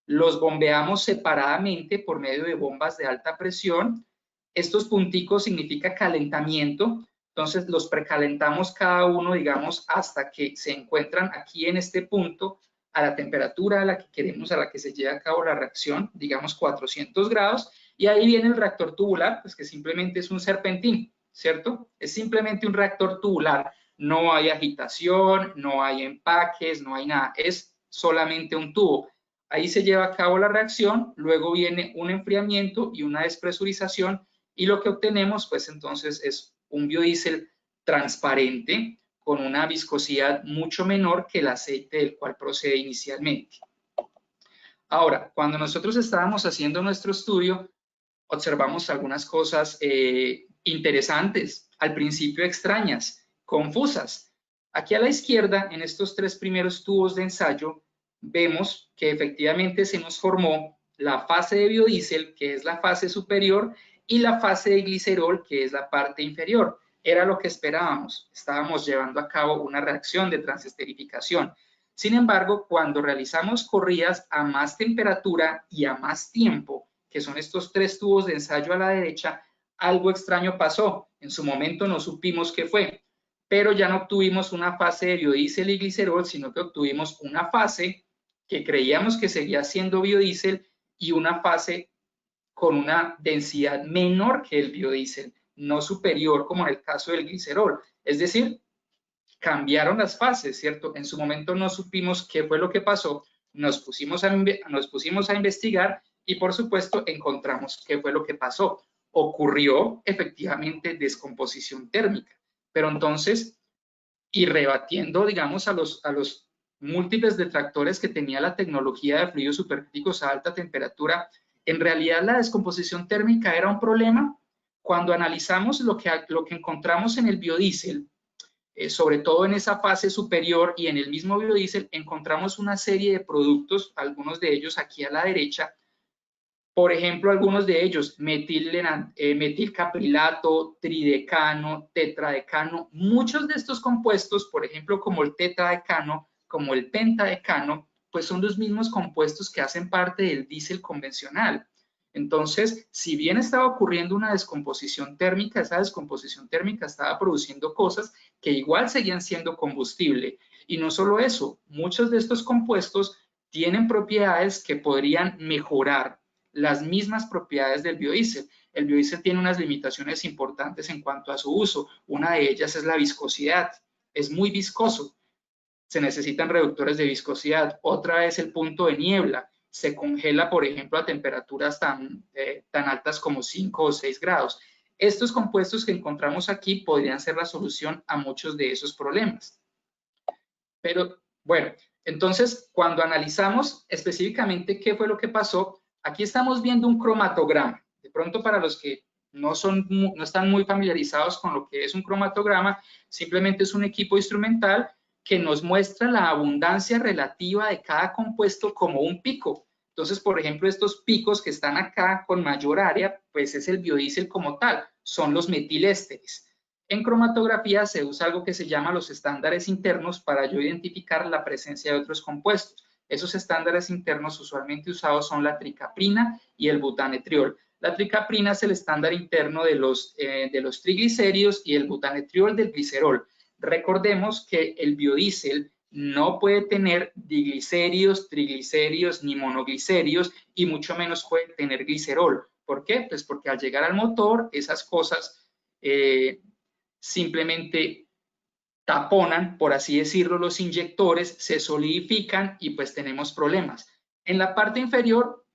los bombeamos separadamente por medio de bombas de alta presión. Estos punticos significa calentamiento, entonces los precalentamos cada uno, digamos, hasta que se encuentran aquí en este punto a la temperatura a la que queremos, a la que se lleve a cabo la reacción, digamos 400 grados, y ahí viene el reactor tubular, pues que simplemente es un serpentín, ¿cierto? Es simplemente un reactor tubular, no hay agitación, no hay empaques, no hay nada, es solamente un tubo. Ahí se lleva a cabo la reacción, luego viene un enfriamiento y una despresurización, y lo que obtenemos, pues entonces, es un biodiesel transparente con una viscosidad mucho menor que el aceite del cual procede inicialmente. Ahora, cuando nosotros estábamos haciendo nuestro estudio, observamos algunas cosas interesantes, al principio extrañas, confusas. Aquí a la izquierda, en estos tres primeros tubos de ensayo, vemos que efectivamente se nos formó la fase de biodiesel, que es la fase superior, y la fase de glicerol, que es la parte inferior. Era lo que esperábamos. Estábamos llevando a cabo una reacción de transesterificación. Sin embargo, cuando realizamos corridas a más temperatura y a más tiempo, que son estos tres tubos de ensayo a la derecha, algo extraño pasó. En su momento no supimos qué fue, pero ya no obtuvimos una fase de biodiesel y glicerol, sino que obtuvimos una fase que creíamos que seguía siendo biodiesel y una fase con una densidad menor que el biodiesel, no superior como en el caso del glicerol. Es decir, cambiaron las fases, ¿cierto? En su momento no supimos qué fue lo que pasó, nos pusimos a investigar y por supuesto encontramos qué fue lo que pasó. Ocurrió efectivamente descomposición térmica, pero entonces, y rebatiendo, digamos, a los múltiples detractores que tenía la tecnología de fluidos supercríticos a alta temperatura, en realidad la descomposición térmica era un problema. Cuando analizamos lo que encontramos en el biodiesel, sobre todo en esa fase superior y en el mismo biodiesel, encontramos una serie de productos, algunos de ellos aquí a la derecha. Por ejemplo, algunos de ellos, metilcaprilato, tridecano, tetradecano. Muchos de estos compuestos, por ejemplo, como el tetradecano, como el pentadecano, pues son los mismos compuestos que hacen parte del diésel convencional. Entonces, si bien estaba ocurriendo una descomposición térmica, esa descomposición térmica estaba produciendo cosas que igual seguían siendo combustible. Y no solo eso, muchos de estos compuestos tienen propiedades que podrían mejorar las mismas propiedades del biodiesel. El biodiesel tiene unas limitaciones importantes en cuanto a su uso. Una de ellas es la viscosidad. Es muy viscoso. Se necesitan reductores de viscosidad. Otra es el punto de niebla. Se congela, por ejemplo, a temperaturas tan altas como 5 o 6 grados. Estos compuestos que encontramos aquí podrían ser la solución a muchos de esos problemas. Pero bueno, entonces cuando analizamos específicamente qué fue lo que pasó, aquí estamos viendo un cromatograma. De pronto para los que no están muy familiarizados con lo que es un cromatograma, simplemente es un equipo instrumental que nos muestra la abundancia relativa de cada compuesto como un pico. Entonces, por ejemplo, estos picos que están acá con mayor área, pues es el biodiesel como tal, son los metilésteres. En cromatografía se usa algo que se llama los estándares internos para yo identificar la presencia de otros compuestos. Esos estándares internos usualmente usados son la tricaprina y el butanetriol. La tricaprina es el estándar interno de los triglicéridos y el butanetriol del glicerol. Recordemos que el biodiesel no puede tener diglicéridos, triglicéridos ni monoglicéridos y mucho menos puede tener glicerol. ¿Por qué? Pues porque al llegar al motor esas cosas simplemente taponan, por así decirlo, los inyectores, se solidifican y pues tenemos problemas. En la parte inferior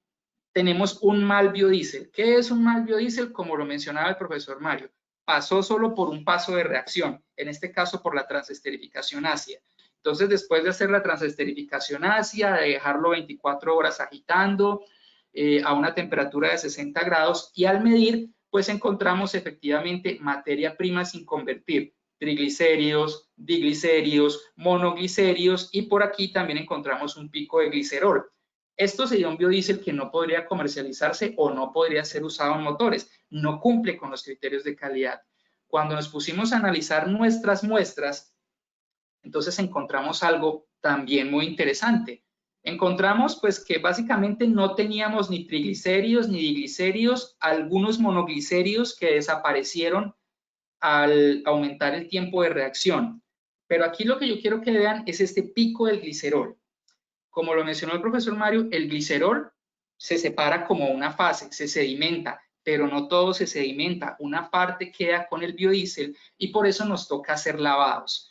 tenemos un mal biodiesel. ¿Qué es un mal biodiesel? Como lo mencionaba el profesor Mario, pasó solo por un paso de reacción, en este caso por la transesterificación ácida. Entonces, después de hacer la transesterificación ácida, de dejarlo 24 horas agitando a una temperatura de 60 grados y al medir, pues encontramos efectivamente materia prima sin convertir, triglicéridos, diglicéridos, monoglicéridos y por aquí también encontramos un pico de glicerol. Esto sería un biodiesel que no podría comercializarse o no podría ser usado en motores. No cumple con los criterios de calidad. Cuando nos pusimos a analizar nuestras muestras, entonces encontramos algo también muy interesante. Encontramos pues que básicamente no teníamos ni triglicéridos ni diglicéridos, algunos monoglicéridos que desaparecieron al aumentar el tiempo de reacción. Pero aquí lo que yo quiero que vean es este pico del glicerol. Como lo mencionó el profesor Mario, el glicerol se separa como una fase, se sedimenta, pero no todo se sedimenta. Una parte queda con el biodiesel y por eso nos toca hacer lavados.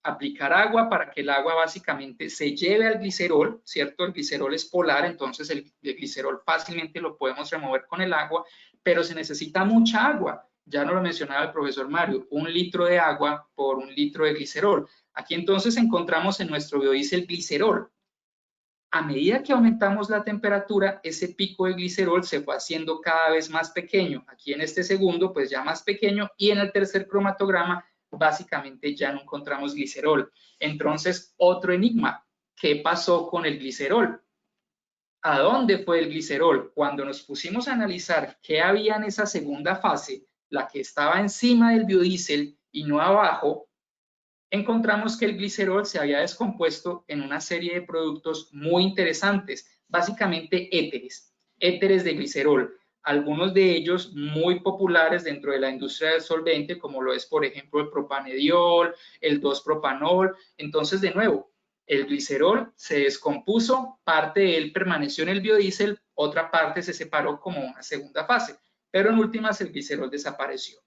Aplicar agua para que el agua básicamente se lleve al glicerol, ¿cierto? El glicerol es polar, entonces el glicerol fácilmente lo podemos remover con el agua, pero se necesita mucha agua. Ya no lo mencionaba el profesor Mario, 1 litro de agua por 1 litro de glicerol. Aquí entonces encontramos en nuestro biodiesel glicerol. A medida que aumentamos la temperatura, ese pico de glicerol se fue haciendo cada vez más pequeño. Aquí en este segundo, pues ya más pequeño, y en el tercer cromatograma, básicamente ya no encontramos glicerol. Entonces, otro enigma, ¿qué pasó con el glicerol? ¿A dónde fue el glicerol? Cuando nos pusimos a analizar qué había en esa segunda fase, la que estaba encima del biodiesel y no abajo, encontramos que el glicerol se había descompuesto en una serie de productos muy interesantes, básicamente éteres de glicerol. Algunos de ellos muy populares dentro de la industria del solvente, como lo es, por ejemplo, el propanediol, el 2-propanol. Entonces, de nuevo, el glicerol se descompuso, parte de él permaneció en el biodiesel, otra parte se separó como una segunda fase, pero en últimas el glicerol desapareció.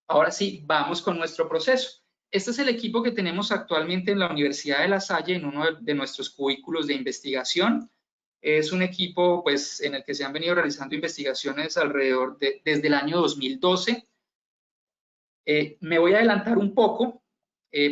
Ahora sí, vamos con nuestro proceso. Este es el equipo que tenemos actualmente en la Universidad de La Salle, en uno de nuestros cubículos de investigación. Es un equipo pues, en el que se han venido realizando investigaciones alrededor desde el año 2012. Me voy a adelantar un poco.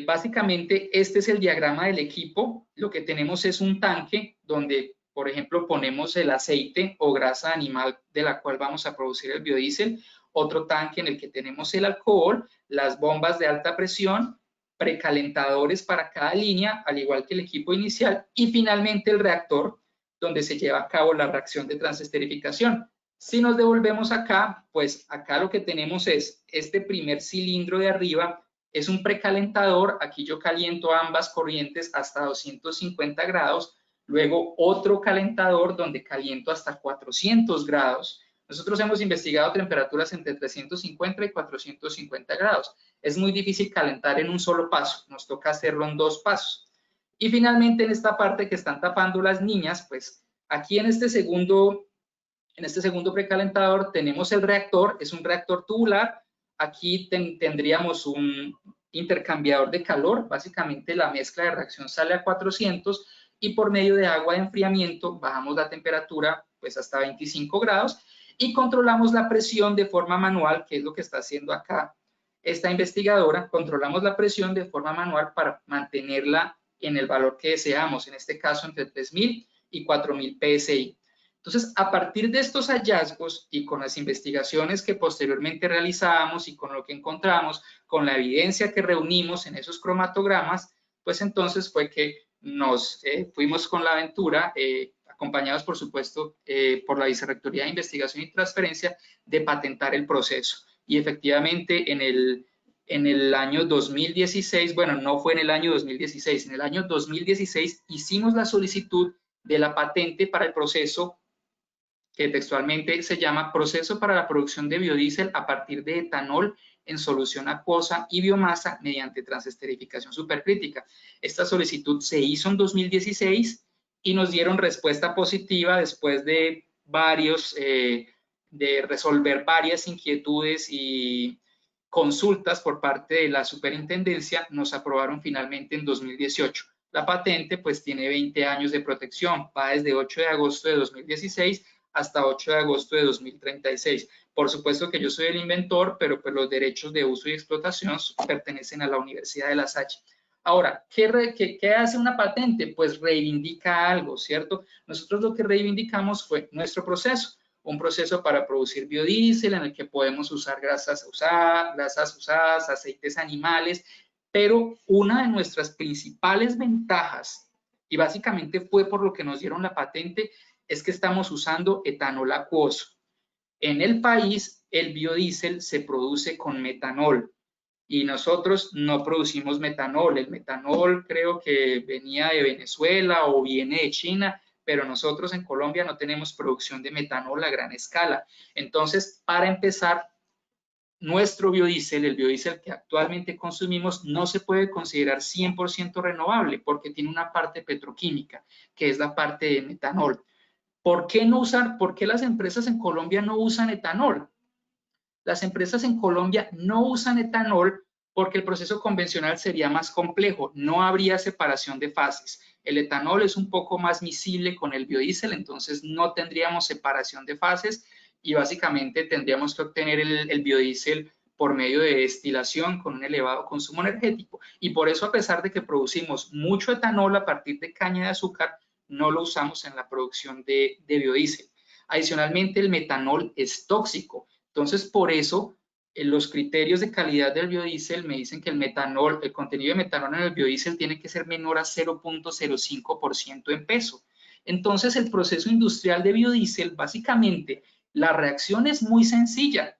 Básicamente, este es el diagrama del equipo. Lo que tenemos es un tanque donde, por ejemplo, ponemos el aceite o grasa animal de la cual vamos a producir el biodiesel. Otro tanque en el que tenemos el alcohol, las bombas de alta presión, precalentadores para cada línea, al igual que el equipo inicial, y finalmente el reactor, donde se lleva a cabo la reacción de transesterificación. Si nos devolvemos acá, pues acá lo que tenemos es este primer cilindro de arriba, es un precalentador, aquí yo caliento ambas corrientes hasta 250 grados, luego otro calentador donde caliento hasta 400 grados. Nosotros hemos investigado temperaturas entre 350 y 450 grados. Es muy difícil calentar en un solo paso, nos toca hacerlo en 2 pasos. Y finalmente en esta parte que están tapando las niñas, pues aquí en este segundo precalentador tenemos el reactor, es un reactor tubular. Aquí tendríamos un intercambiador de calor, básicamente la mezcla de reacción sale a 400 y por medio de agua de enfriamiento bajamos la temperatura pues hasta 25 grados y controlamos la presión de forma manual, que es lo que está haciendo acá esta investigadora. Controlamos la presión de forma manual para mantenerla en el valor que deseamos, en este caso entre 3.000 y 4.000 PSI. Entonces, a partir de estos hallazgos y con las investigaciones que posteriormente realizamos y con lo que encontramos, con la evidencia que reunimos en esos cromatogramas, pues entonces fue que nos fuimos con la aventura, acompañados por supuesto por la Vicerrectoría de Investigación y Transferencia, de patentar el proceso. Y efectivamente en el año 2016, bueno, no fue en el año 2016, en el año 2016 hicimos la solicitud de la patente para el proceso que textualmente se llama Proceso para la producción de biodiesel a partir de etanol en solución acuosa y biomasa mediante transesterificación supercrítica. Esta solicitud se hizo en 2016 y nos dieron respuesta positiva después de de resolver varias inquietudes y consultas por parte de la superintendencia. Nos aprobaron finalmente en 2018. La patente pues tiene 20 años de protección, va desde 8 de agosto de 2016 hasta 8 de agosto de 2036. Por supuesto que yo soy el inventor, pero pues los derechos de uso y explotación pertenecen a la Universidad de La Salle. Ahora, ¿qué hace una patente? Pues reivindica algo, ¿cierto? Nosotros lo que reivindicamos fue nuestro proceso, un proceso para producir biodiesel en el que podemos usar grasas usadas, aceites animales, pero una de nuestras principales ventajas, y básicamente fue por lo que nos dieron la patente, es que estamos usando etanol acuoso. En el país, el biodiesel se produce con metanol y nosotros no producimos metanol. El metanol creo que venía de Venezuela o viene de China, pero nosotros en Colombia no tenemos producción de metanol a gran escala. Entonces, para empezar, nuestro biodiesel, el biodiesel que actualmente consumimos, no se puede considerar 100% renovable porque tiene una parte petroquímica, que es la parte de metanol. ¿Por qué no usar? ¿Por qué las empresas en Colombia no usan etanol? Las empresas en Colombia no usan etanol porque el proceso convencional sería más complejo, no habría separación de fases. El etanol es un poco más miscible con el biodiesel, entonces no tendríamos separación de fases y básicamente tendríamos que obtener el biodiesel por medio de destilación con un elevado consumo energético. Y por eso, a pesar de que producimos mucho etanol a partir de caña de azúcar, no lo usamos en la producción de biodiesel. Adicionalmente, el metanol es tóxico. Entonces, por eso, los criterios de calidad del biodiesel me dicen que el contenido de metanol en el biodiesel tiene que ser menor a 0.05% en peso. Entonces, el proceso industrial de biodiesel, básicamente, la reacción es muy sencilla.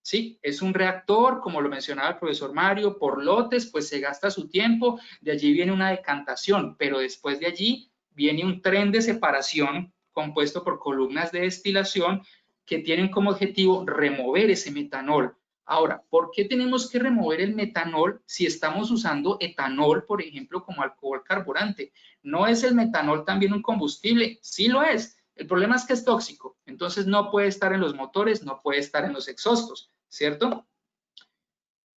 ¿Sí? Es un reactor, como lo mencionaba el profesor Mario, por lotes, pues se gasta su tiempo, de allí viene una decantación, pero después de allí viene un tren de separación compuesto por columnas de destilación que tienen como objetivo remover ese metanol. Ahora, ¿por qué tenemos que remover el metanol si estamos usando etanol, por ejemplo, como alcohol carburante? ¿No es el metanol también un combustible? Sí lo es. El problema es que es tóxico, entonces no puede estar en los motores, no puede estar en los exhaustos, ¿cierto?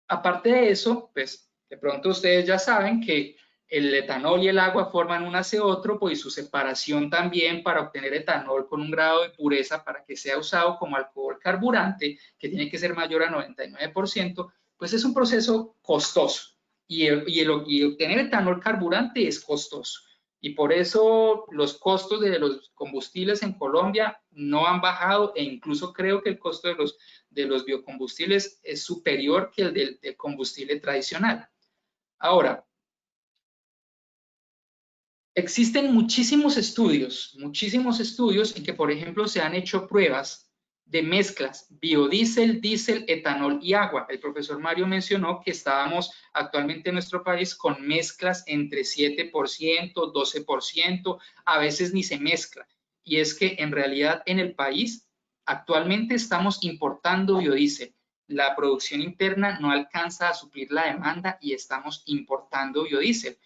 Aparte de eso, pues de pronto ustedes ya saben que el etanol y el agua forman un azeótropo y su separación también para obtener etanol con un grado de pureza para que sea usado como alcohol carburante, que tiene que ser mayor a 99%, pues es un proceso costoso y obtener etanol carburante es costoso. Y por eso los costos de los combustibles en Colombia no han bajado e incluso creo que el costo de los biocombustibles es superior que el del combustible tradicional. Ahora, existen muchísimos estudios en que, por ejemplo, se han hecho pruebas de mezclas biodiesel, diésel, etanol y agua. El profesor Mario mencionó que estábamos actualmente en nuestro país con mezclas entre 7%, 12%, a veces ni se mezcla. Y es que en realidad en el país actualmente estamos importando biodiesel. La producción interna no alcanza a suplir la demanda y estamos importando biodiesel.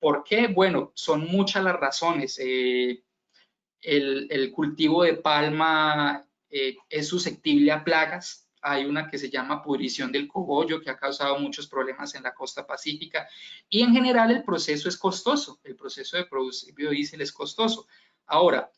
¿Por qué? Bueno, son muchas las razones. El cultivo de palma es susceptible a plagas. Hay una que se llama pudrición del cogollo que ha causado muchos problemas en la costa pacífica y en general el proceso es costoso. El proceso de producir biodiesel es costoso. Ahora,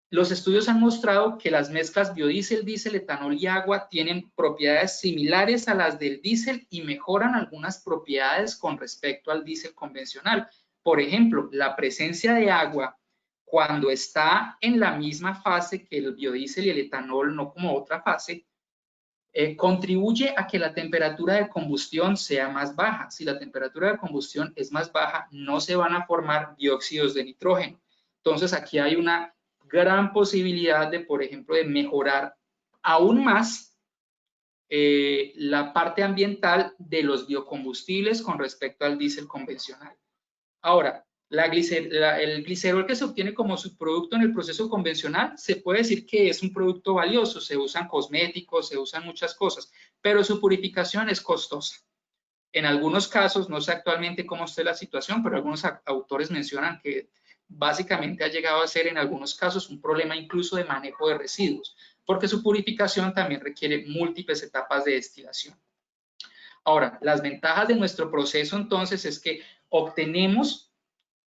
los estudios han mostrado que las mezclas biodiesel, diésel, etanol y agua tienen propiedades similares a las del diésel y mejoran algunas propiedades con respecto al diésel convencional. Por ejemplo, la presencia de agua cuando está en la misma fase que el biodiesel y el etanol, no como otra fase, contribuye a que la temperatura de combustión sea más baja. Si la temperatura de combustión es más baja, no se van a formar dióxidos de nitrógeno. Entonces, aquí hay una gran posibilidad de, por ejemplo, de mejorar aún más la parte ambiental de los biocombustibles con respecto al diésel convencional. Ahora, el glicerol que se obtiene como subproducto en el proceso convencional, se puede decir que es un producto valioso, se usan cosméticos, se usan muchas cosas, pero su purificación es costosa. En algunos casos, no sé actualmente cómo esté la situación, pero algunos autores mencionan que básicamente ha llegado a ser en algunos casos un problema incluso de manejo de residuos, porque su purificación también requiere múltiples etapas de destilación. Ahora, las ventajas de nuestro proceso entonces es que obtenemos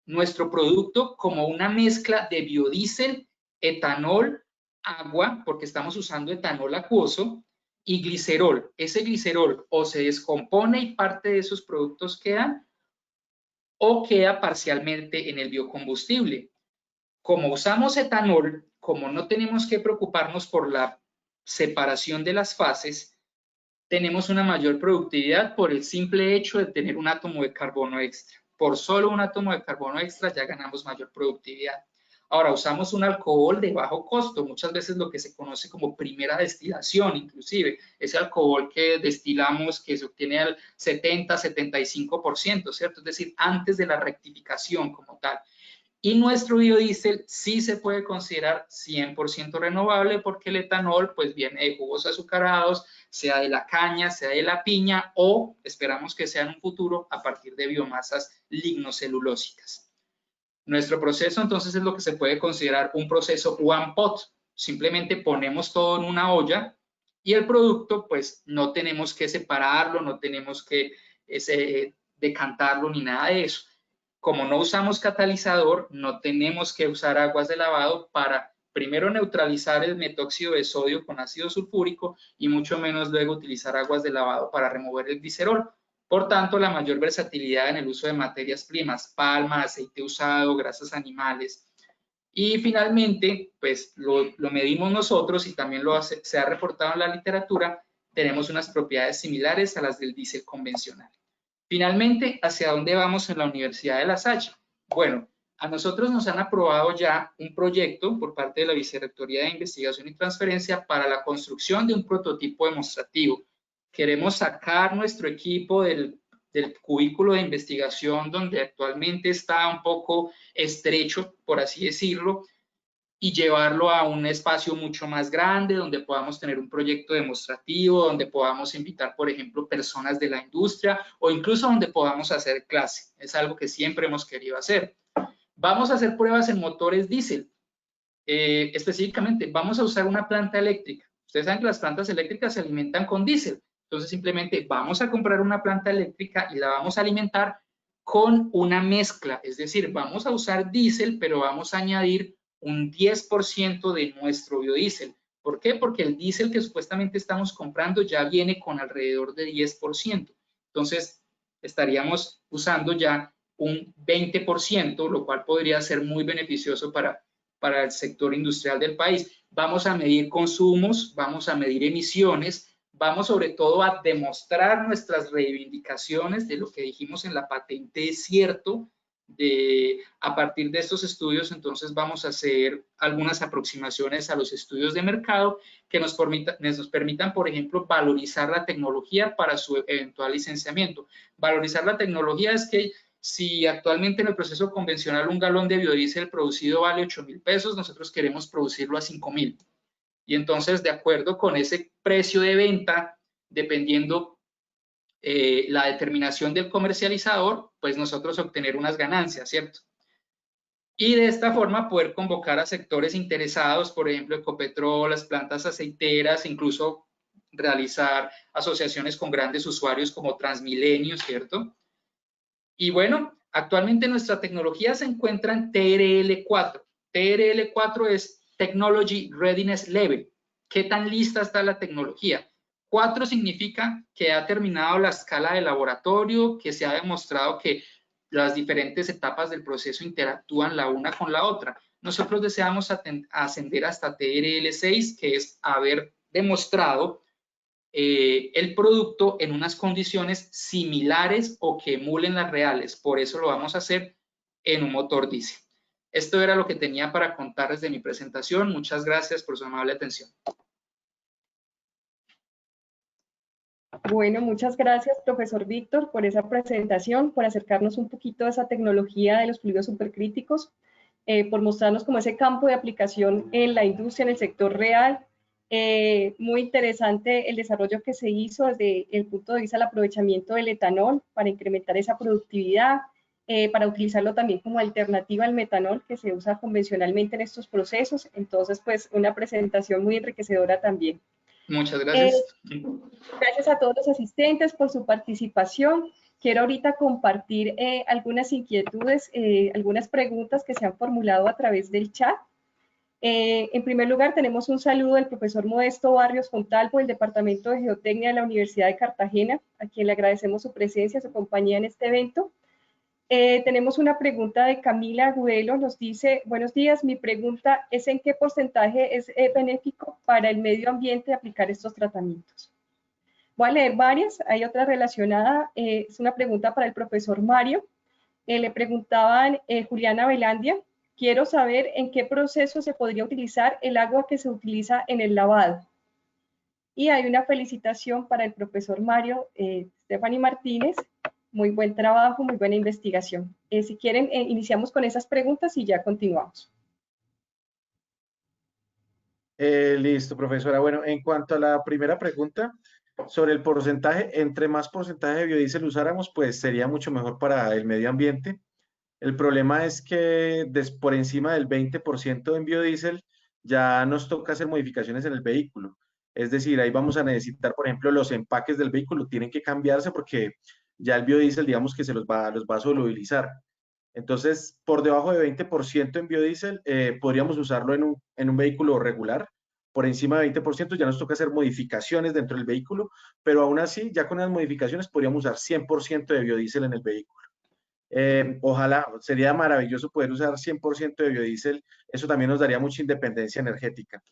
nuestro producto como una mezcla de biodiesel, etanol, agua, porque estamos usando etanol acuoso, y glicerol. Ese glicerol o se descompone y parte de esos productos quedan, o queda parcialmente en el biocombustible. Como usamos etanol, como no tenemos que preocuparnos por la separación de las fases, tenemos una mayor productividad por el simple hecho de tener un átomo de carbono extra. Por solo un átomo de carbono extra ya ganamos mayor productividad. Ahora, usamos un alcohol de bajo costo, muchas veces lo que se conoce como primera destilación, inclusive, ese alcohol que destilamos que se obtiene al 70-75%, ¿cierto? Es decir, antes de la rectificación como tal. Y nuestro biodiesel sí se puede considerar 100% renovable porque el etanol pues viene de jugos azucarados, sea de la caña, sea de la piña o esperamos que sea en un futuro a partir de biomasas lignocelulósicas. Nuestro proceso entonces es lo que se puede considerar un proceso one pot. Simplemente ponemos todo en una olla y el producto pues no tenemos que separarlo, no tenemos que decantarlo ni nada de eso. Como no usamos catalizador, no tenemos que usar aguas de lavado para primero neutralizar el metóxido de sodio con ácido sulfúrico y mucho menos luego utilizar aguas de lavado para remover el glicerol. Por tanto, la mayor versatilidad en el uso de materias primas, palma, aceite usado, grasas animales. Y finalmente, pues lo medimos nosotros y también se ha reportado en la literatura, tenemos unas propiedades similares a las del diésel convencional. Finalmente, ¿hacia dónde vamos en la Universidad de La Salle? Bueno, a nosotros nos han aprobado ya un proyecto por parte de la Vicerrectoría de Investigación y Transferencia para la construcción de un prototipo demostrativo. Queremos sacar nuestro equipo del cubículo de investigación donde actualmente está un poco estrecho, por así decirlo, y llevarlo a un espacio mucho más grande donde podamos tener un proyecto demostrativo, donde podamos invitar, por ejemplo, personas de la industria o incluso donde podamos hacer clase. Es algo que siempre hemos querido hacer. Vamos a hacer pruebas en motores diésel. Específicamente, vamos a usar una planta eléctrica. Ustedes saben que las plantas eléctricas se alimentan con diésel. Entonces, simplemente vamos a comprar una planta eléctrica y la vamos a alimentar con una mezcla. Es decir, vamos a usar diésel, pero vamos a añadir un 10% de nuestro biodiesel. ¿Por qué? Porque el diésel que supuestamente estamos comprando ya viene con alrededor de 10%. Entonces, estaríamos usando ya un 20%, lo cual podría ser muy beneficioso para el sector industrial del país. Vamos a medir consumos, vamos a medir emisiones, vamos sobre todo a demostrar nuestras reivindicaciones de lo que dijimos en la patente es cierto. A partir de estos estudios, entonces vamos a hacer algunas aproximaciones a los estudios de mercado que nos permitan, por ejemplo, valorizar la tecnología para su eventual licenciamiento. Valorizar la tecnología es que si actualmente en el proceso convencional un galón de biodiesel producido vale 8.000 pesos, nosotros queremos producirlo a 5.000. Y entonces, de acuerdo con ese precio de venta, dependiendo la determinación del comercializador, pues nosotros obtener unas ganancias, ¿cierto? Y de esta forma poder convocar a sectores interesados, por ejemplo, Ecopetrol, las plantas aceiteras, incluso realizar asociaciones con grandes usuarios como Transmilenio, ¿cierto? Y bueno, actualmente nuestra tecnología se encuentra en TRL4. TRL4 es Technology Readiness Level. ¿Qué tan lista está la tecnología? 4 significa que ha terminado la escala de laboratorio, que se ha demostrado que las diferentes etapas del proceso interactúan la una con la otra. Nosotros deseamos ascender hasta TRL6, que es haber demostrado el producto en unas condiciones similares o que emulen las reales. Por eso lo vamos a hacer en un motor diésel. Esto era lo que tenía para contarles de mi presentación. Muchas gracias por su amable atención. Bueno, muchas gracias, profesor Víctor, por esa presentación, por acercarnos un poquito a esa tecnología de los fluidos supercríticos, por mostrarnos como ese campo de aplicación en la industria, en el sector real. Muy interesante el desarrollo que se hizo desde el punto de vista del aprovechamiento del etanol para incrementar esa productividad, para utilizarlo también como alternativa al metanol que se usa convencionalmente en estos procesos. Entonces, pues, una presentación muy enriquecedora también. Muchas gracias. Gracias a todos los asistentes por su participación. Quiero ahorita compartir algunas inquietudes, algunas preguntas que se han formulado a través del chat. En primer lugar, tenemos un saludo del profesor Modesto Barrios Fontalvo, del Departamento de Geotecnia de la Universidad de Cartagena, a quien le agradecemos su presencia, su compañía en este evento. Tenemos una pregunta de Camila Agudelo, nos dice: buenos días, mi pregunta es ¿en qué porcentaje es benéfico para el medio ambiente aplicar estos tratamientos? Voy a leer varias, hay otra relacionada, es una pregunta para el profesor Mario. Le preguntaban Juliana Velandia: quiero saber en qué proceso se podría utilizar el agua que se utiliza en el lavado. Y hay una felicitación para el profesor Mario Stephanie Martínez. Muy buen trabajo, muy buena investigación. Si quieren, iniciamos con esas preguntas y ya continuamos. Listo, profesora. Bueno, en cuanto a la primera pregunta sobre el porcentaje, entre más porcentaje de biodiesel usáramos, pues sería mucho mejor para el medio ambiente. El problema es que por encima del 20% en biodiesel ya nos toca hacer modificaciones en el vehículo. Es decir, ahí vamos a necesitar, por ejemplo, los empaques del vehículo tienen que cambiarse porque ya el biodiesel, digamos que se los va a solubilizar. Entonces, por debajo de 20% en biodiesel, podríamos usarlo en un vehículo regular. Por encima de 20% ya nos toca hacer modificaciones dentro del vehículo, pero aún así, ya con las modificaciones podríamos usar 100% de biodiesel en el vehículo. Ojalá, sería maravilloso poder usar 100% de biodiesel, eso también nos daría mucha independencia energética.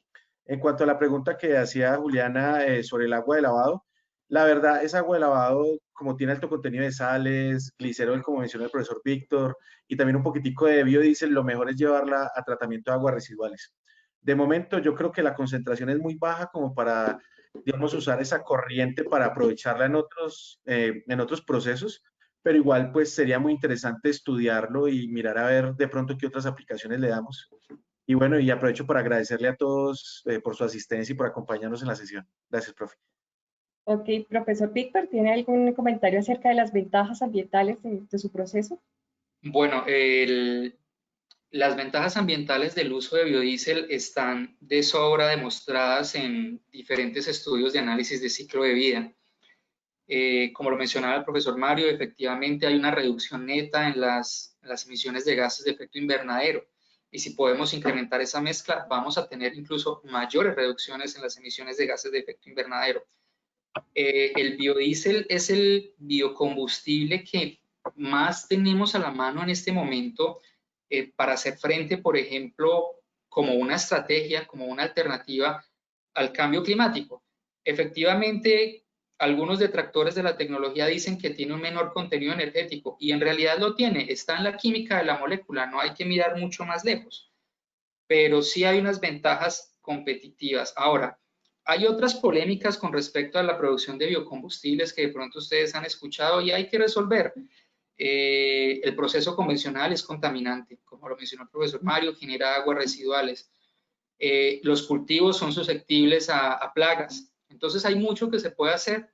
En cuanto a la pregunta que hacía Juliana sobre el agua de lavado, la verdad, esa agua de lavado, como tiene alto contenido de sales, glicerol, como mencionó el profesor Víctor, y también un poquitico de biodiesel, lo mejor es llevarla a tratamiento de aguas residuales. De momento, yo creo que la concentración es muy baja como para, digamos, usar esa corriente para aprovecharla en otros procesos, pero igual, pues sería muy interesante estudiarlo y mirar a ver de pronto qué otras aplicaciones le damos. Y bueno, y aprovecho para agradecerle a todos por su asistencia y por acompañarnos en la sesión. Gracias, profe. Ok, profesor Víctor, ¿tiene algún comentario acerca de las ventajas ambientales de su proceso? Bueno, las ventajas ambientales del uso de biodiesel están de sobra demostradas en diferentes estudios de análisis de ciclo de vida. Como lo mencionaba el profesor Mario, efectivamente hay una reducción neta en las emisiones de gases de efecto invernadero. Y si podemos incrementar esa mezcla, vamos a tener incluso mayores reducciones en las emisiones de gases de efecto invernadero. El biodiesel es el biocombustible que más tenemos a la mano en este momento para hacer frente, por ejemplo, como una estrategia, como una alternativa al cambio climático. Efectivamente, algunos detractores de la tecnología dicen que tiene un menor contenido energético y en realidad lo tiene, está en la química de la molécula, no hay que mirar mucho más lejos, pero sí hay unas ventajas competitivas. Ahora, hay otras polémicas con respecto a la producción de biocombustibles que de pronto ustedes han escuchado y hay que resolver. El proceso convencional es contaminante, como lo mencionó el profesor Mario, genera aguas residuales. Los cultivos son susceptibles a plagas. Entonces hay mucho que se puede hacer.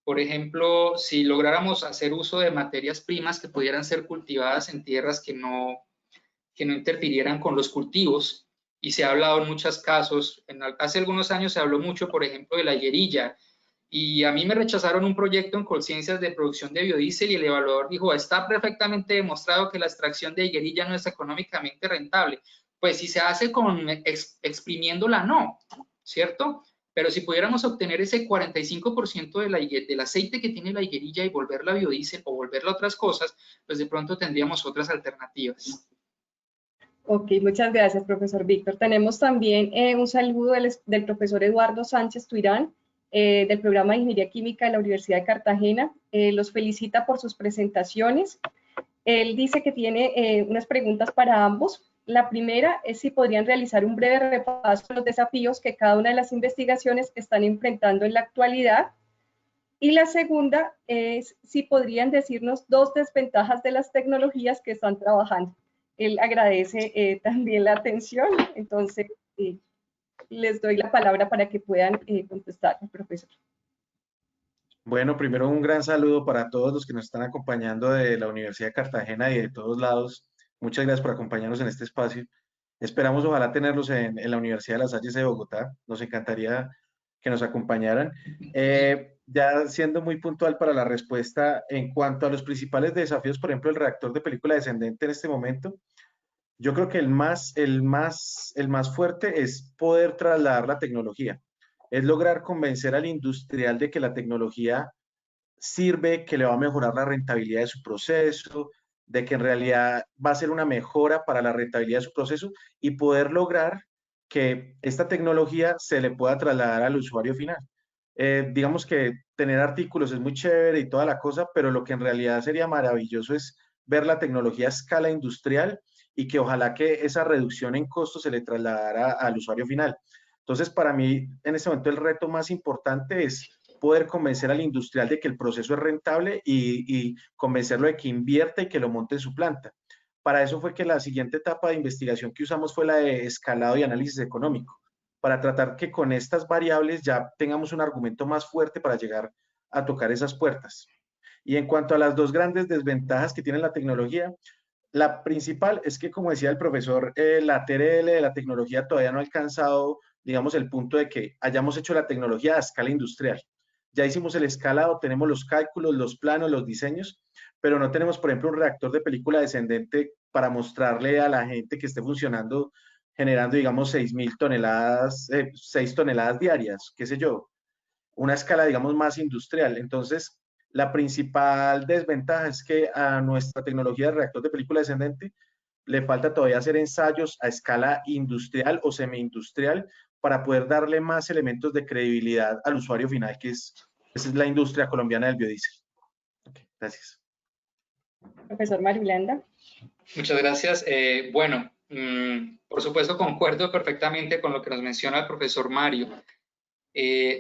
Por ejemplo, si lográramos hacer uso de materias primas que pudieran ser cultivadas en tierras que no interfirieran con los cultivos, y se ha hablado en muchos casos, hace algunos años se habló mucho, por ejemplo, de la higuerilla, y a mí me rechazaron un proyecto en Colciencias de producción de biodiesel y el evaluador dijo, está perfectamente demostrado que la extracción de higuerilla no es económicamente rentable. Pues si se hace exprimiéndola, no, ¿cierto? Pero si pudiéramos obtener ese 45% del aceite que tiene la higuerilla y volverla a biodiesel o volverla a otras cosas, pues de pronto tendríamos otras alternativas. Ok, muchas gracias, profesor Víctor. Tenemos también un saludo del profesor Eduardo Sánchez Tuirán, del programa de Ingeniería Química de la Universidad de Cartagena. Los felicita por sus presentaciones. Él dice que tiene unas preguntas para ambos. La primera es si podrían realizar un breve repaso de los desafíos que cada una de las investigaciones están enfrentando en la actualidad. Y la segunda es si podrían decirnos 2 desventajas de las tecnologías que están trabajando. Él agradece también la atención, entonces les doy la palabra para que puedan contestar, profesor. Bueno, primero un gran saludo para todos los que nos están acompañando de la Universidad de Cartagena y de todos lados. Muchas gracias por acompañarnos en este espacio. Esperamos ojalá tenerlos en la Universidad de La Salle de Bogotá. Nos encantaría que nos acompañaran. Ya siendo muy puntual para la respuesta, en cuanto a los principales desafíos, por ejemplo, el reactor de película descendente en este momento, yo creo que el más fuerte es poder trasladar la tecnología. Es lograr convencer al industrial de que la tecnología sirve, que le va a mejorar la rentabilidad de su proceso, de que en realidad va a ser una mejora para la rentabilidad de su proceso y poder lograr que esta tecnología se le pueda trasladar al usuario final. Digamos que tener artículos es muy chévere y toda la cosa, pero lo que en realidad sería maravilloso es ver la tecnología a escala industrial y que ojalá que esa reducción en costos se le trasladara al usuario final. Entonces, para mí, en este momento, el reto más importante es poder convencer al industrial de que el proceso es rentable y convencerlo de que invierta y que lo monte en su planta. Para eso fue que la siguiente etapa de investigación que usamos fue la de escalado y análisis económico, para tratar que con estas variables ya tengamos un argumento más fuerte para llegar a tocar esas puertas. Y en cuanto a las 2 grandes desventajas que tiene la tecnología, la principal es que, como decía el profesor, la TRL de la tecnología todavía no ha alcanzado, digamos, el punto de que hayamos hecho la tecnología a escala industrial. Ya hicimos el escalado, tenemos los cálculos, los planos, los diseños, pero no tenemos, por ejemplo, un reactor de película descendente para mostrarle a la gente que esté funcionando, generando, digamos, 6.000 toneladas, 6 toneladas diarias, qué sé yo, una escala, digamos, más industrial. Entonces, la principal desventaja es que a nuestra tecnología de reactor de película descendente le falta todavía hacer ensayos a escala industrial o semi-industrial para poder darle más elementos de credibilidad al usuario final, que esa es la industria colombiana del biodiesel. Okay, gracias. Profesor Mariulanda. Muchas gracias. Bueno, por supuesto concuerdo perfectamente con lo que nos menciona el profesor Mario.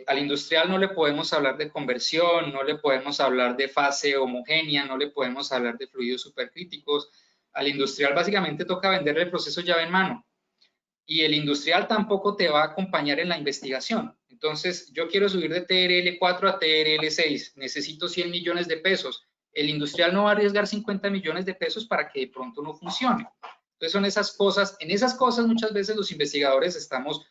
Al industrial no le podemos hablar de conversión, no le podemos hablar de fase homogénea, no le podemos hablar de fluidos supercríticos. Al industrial básicamente toca venderle el proceso llave en mano. Y el industrial tampoco te va a acompañar en la investigación. Entonces, yo quiero subir de TRL 4 a TRL 6, necesito 100 millones de pesos. El industrial no va a arriesgar 50 millones de pesos para que de pronto no funcione. Entonces, son esas cosas, en esas cosas muchas veces los investigadores estamos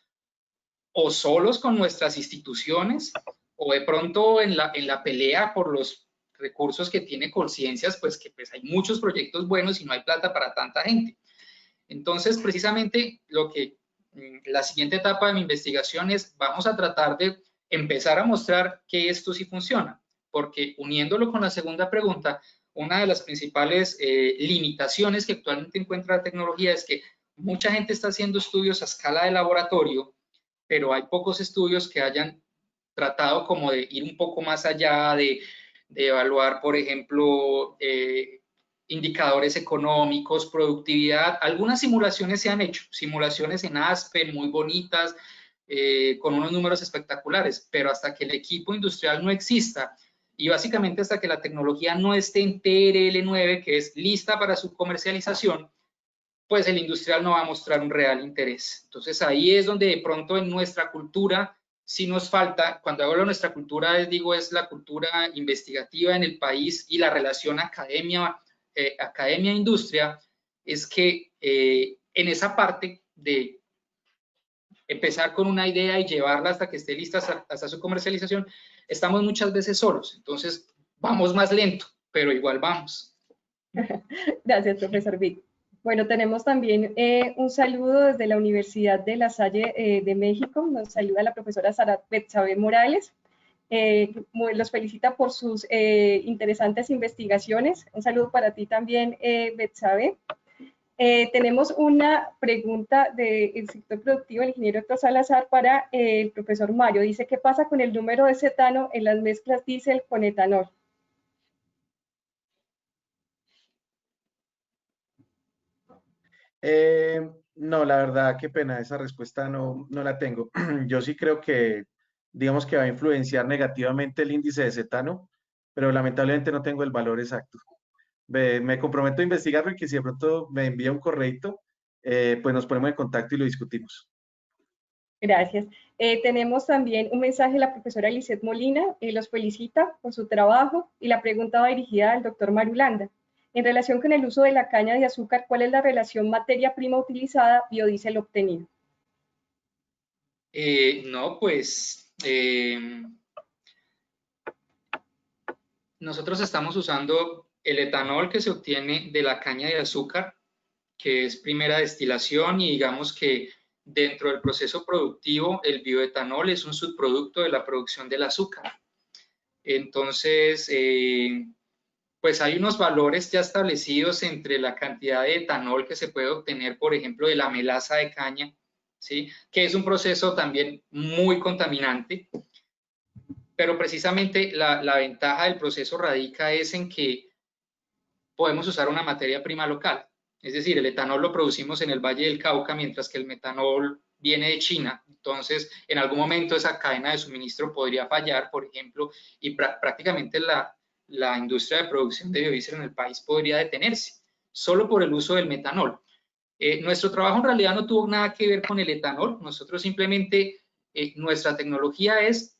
o solos con nuestras instituciones o de pronto en la pelea por los recursos que tiene Colciencias, pues que pues hay muchos proyectos buenos y no hay plata para tanta gente. Entonces, precisamente la siguiente etapa de mi investigación es, vamos a tratar de empezar a mostrar que esto sí funciona, porque uniéndolo con la segunda pregunta, una de las principales limitaciones que actualmente encuentra la tecnología es que mucha gente está haciendo estudios a escala de laboratorio, pero hay pocos estudios que hayan tratado como de ir un poco más allá, de evaluar, por ejemplo, indicadores económicos, productividad. Algunas simulaciones se han hecho, simulaciones en Aspen muy bonitas, con unos números espectaculares, pero hasta que el equipo industrial no exista y básicamente hasta que la tecnología no esté en TRL9, que es lista para su comercialización, pues el industrial no va a mostrar un real interés. Entonces ahí es donde de pronto en nuestra cultura sí nos falta, cuando hablo de nuestra cultura, es la cultura investigativa en el país y la relación academia-industria, es que en esa parte de empezar con una idea y llevarla hasta que esté lista hasta su comercialización, estamos muchas veces solos. Entonces vamos más lento, pero igual vamos. Gracias, profesor Vic. Bueno, tenemos también un saludo desde la Universidad de La Salle de México. Nos saluda la profesora Sara Betsabe Morales. Los felicita por sus interesantes investigaciones. Un saludo para ti también, Betsabe. Tenemos una pregunta del sector productivo, el ingeniero Héctor Salazar, para el profesor Mario. Dice, ¿qué pasa con el número de cetano en las mezclas diésel con etanol? No, la verdad, qué pena, esa respuesta no la tengo. Yo sí creo que, digamos que va a influenciar negativamente el índice de cetano, pero lamentablemente no tengo el valor exacto. Me comprometo a investigarlo y que si de pronto me envía un correíto, pues nos ponemos en contacto y lo discutimos. Gracias. Tenemos también un mensaje de la profesora Lisette Molina, los felicita por su trabajo y la pregunta va dirigida al doctor Marulanda. En relación con el uso de la caña de azúcar, ¿cuál es la relación materia prima utilizada, biodiesel obtenido? No, pues nosotros estamos usando el etanol que se obtiene de la caña de azúcar, que es primera destilación, y digamos que dentro del proceso productivo el bioetanol es un subproducto de la producción del azúcar. Entonces, pues hay unos valores ya establecidos entre la cantidad de etanol que se puede obtener, por ejemplo, de la melaza de caña, ¿sí? Que es un proceso también muy contaminante, pero precisamente la ventaja del proceso radica es en que podemos usar una materia prima local. Es decir, el etanol lo producimos en el Valle del Cauca, mientras que el metanol viene de China. Entonces, en algún momento esa cadena de suministro podría fallar, por ejemplo, y prácticamente la industria de producción de biodiesel en el país podría detenerse, solo por el uso del metanol. Nuestro trabajo en realidad no tuvo nada que ver con el etanol. Nosotros simplemente, nuestra tecnología es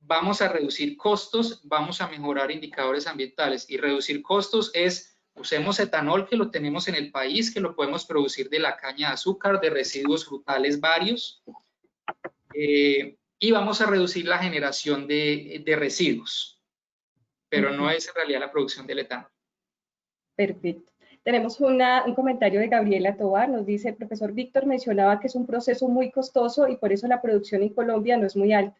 vamos a reducir costos, vamos a mejorar indicadores ambientales. Y reducir costos es, usemos etanol que lo tenemos en el país, que lo podemos producir de la caña de azúcar, de residuos frutales varios, y vamos a reducir la generación de residuos, pero no es en realidad la producción del etanol. Perfecto. Tenemos un comentario de Gabriela Tobar, nos dice, el profesor Víctor mencionaba que es un proceso muy costoso y por eso la producción en Colombia no es muy alta.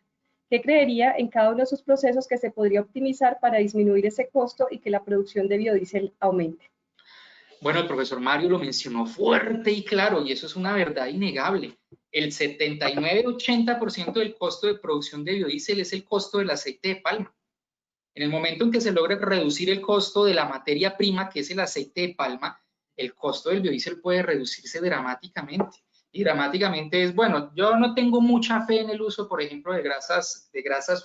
¿Qué creería en cada uno de sus procesos que se podría optimizar para disminuir ese costo y que la producción de biodiesel aumente? Bueno, el profesor Mario lo mencionó fuerte y claro, y eso es una verdad innegable. El 79-80% del costo de producción de biodiesel es el costo del aceite de palma. En el momento en que se logre reducir el costo de la materia prima, que es el aceite de palma, el costo del biodiesel puede reducirse dramáticamente. Y dramáticamente es, bueno, yo no tengo mucha fe en el uso, por ejemplo, de grasas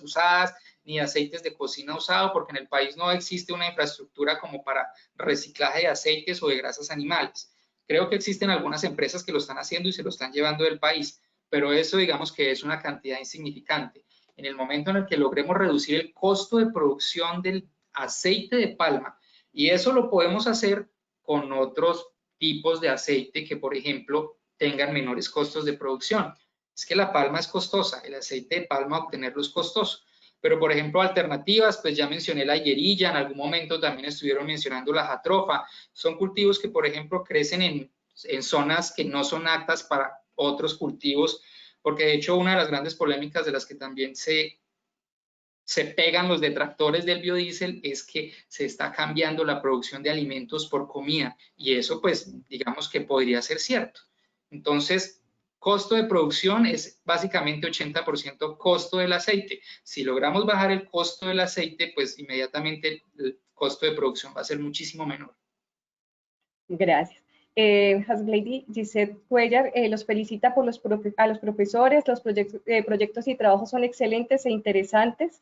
usadas, ni aceites de cocina usados, porque en el país no existe una infraestructura como para reciclaje de aceites o de grasas animales. Creo que existen algunas empresas que lo están haciendo y se lo están llevando del país, pero eso digamos que es una cantidad insignificante. En el momento en el que logremos reducir el costo de producción del aceite de palma, y eso lo podemos hacer con otros tipos de aceite que, por ejemplo, tengan menores costos de producción. Es que la palma es costosa, el aceite de palma obtenerlo es costoso. Pero, por ejemplo, alternativas, pues ya mencioné la higuerilla, en algún momento también estuvieron mencionando la jatrofa. Son cultivos que, por ejemplo, crecen en zonas que no son aptas para otros cultivos, porque de hecho una de las grandes polémicas de las que también se pegan los detractores del biodiesel es que se está cambiando la producción de alimentos por comida, y eso pues digamos que podría ser cierto. Entonces, costo de producción es básicamente 80% costo del aceite. Si logramos bajar el costo del aceite, pues inmediatamente el costo de producción va a ser muchísimo menor. Gracias. Hasblady Gisette Cuellar los felicita por a los profesores, los proyectos y trabajos son excelentes e interesantes.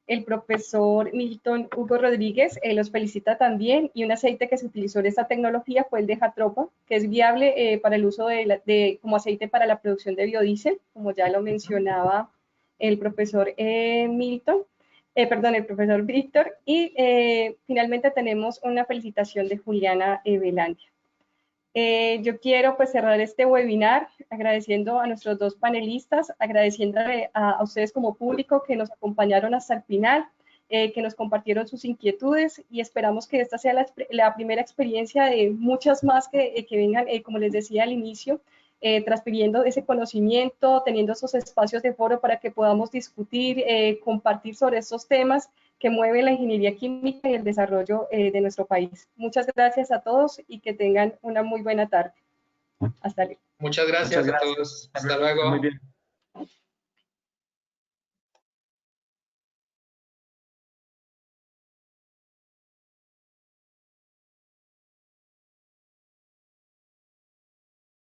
El profesor Milton Hugo Rodríguez los felicita también, y un aceite que se utilizó en esta tecnología fue el de Jatropa, que es viable para el uso como aceite para la producción de biodiesel, como ya lo mencionaba el profesor Milton. Perdón, el profesor Víctor, y finalmente tenemos una felicitación de Juliana Velandia. Yo quiero pues cerrar este webinar agradeciendo a nuestros dos panelistas, agradeciéndole a ustedes como público que nos acompañaron hasta el final. que nos compartieron sus inquietudes, y esperamos que esta sea la primera experiencia de muchas más que vengan, como les decía al inicio, transfiriendo ese conocimiento, teniendo esos espacios de foro para que podamos discutir, compartir sobre estos temas que mueven la ingeniería química y el desarrollo de nuestro país. Muchas gracias a todos y que tengan una muy buena tarde. Hasta luego. Muchas gracias a todos. Hasta luego. Muy bien.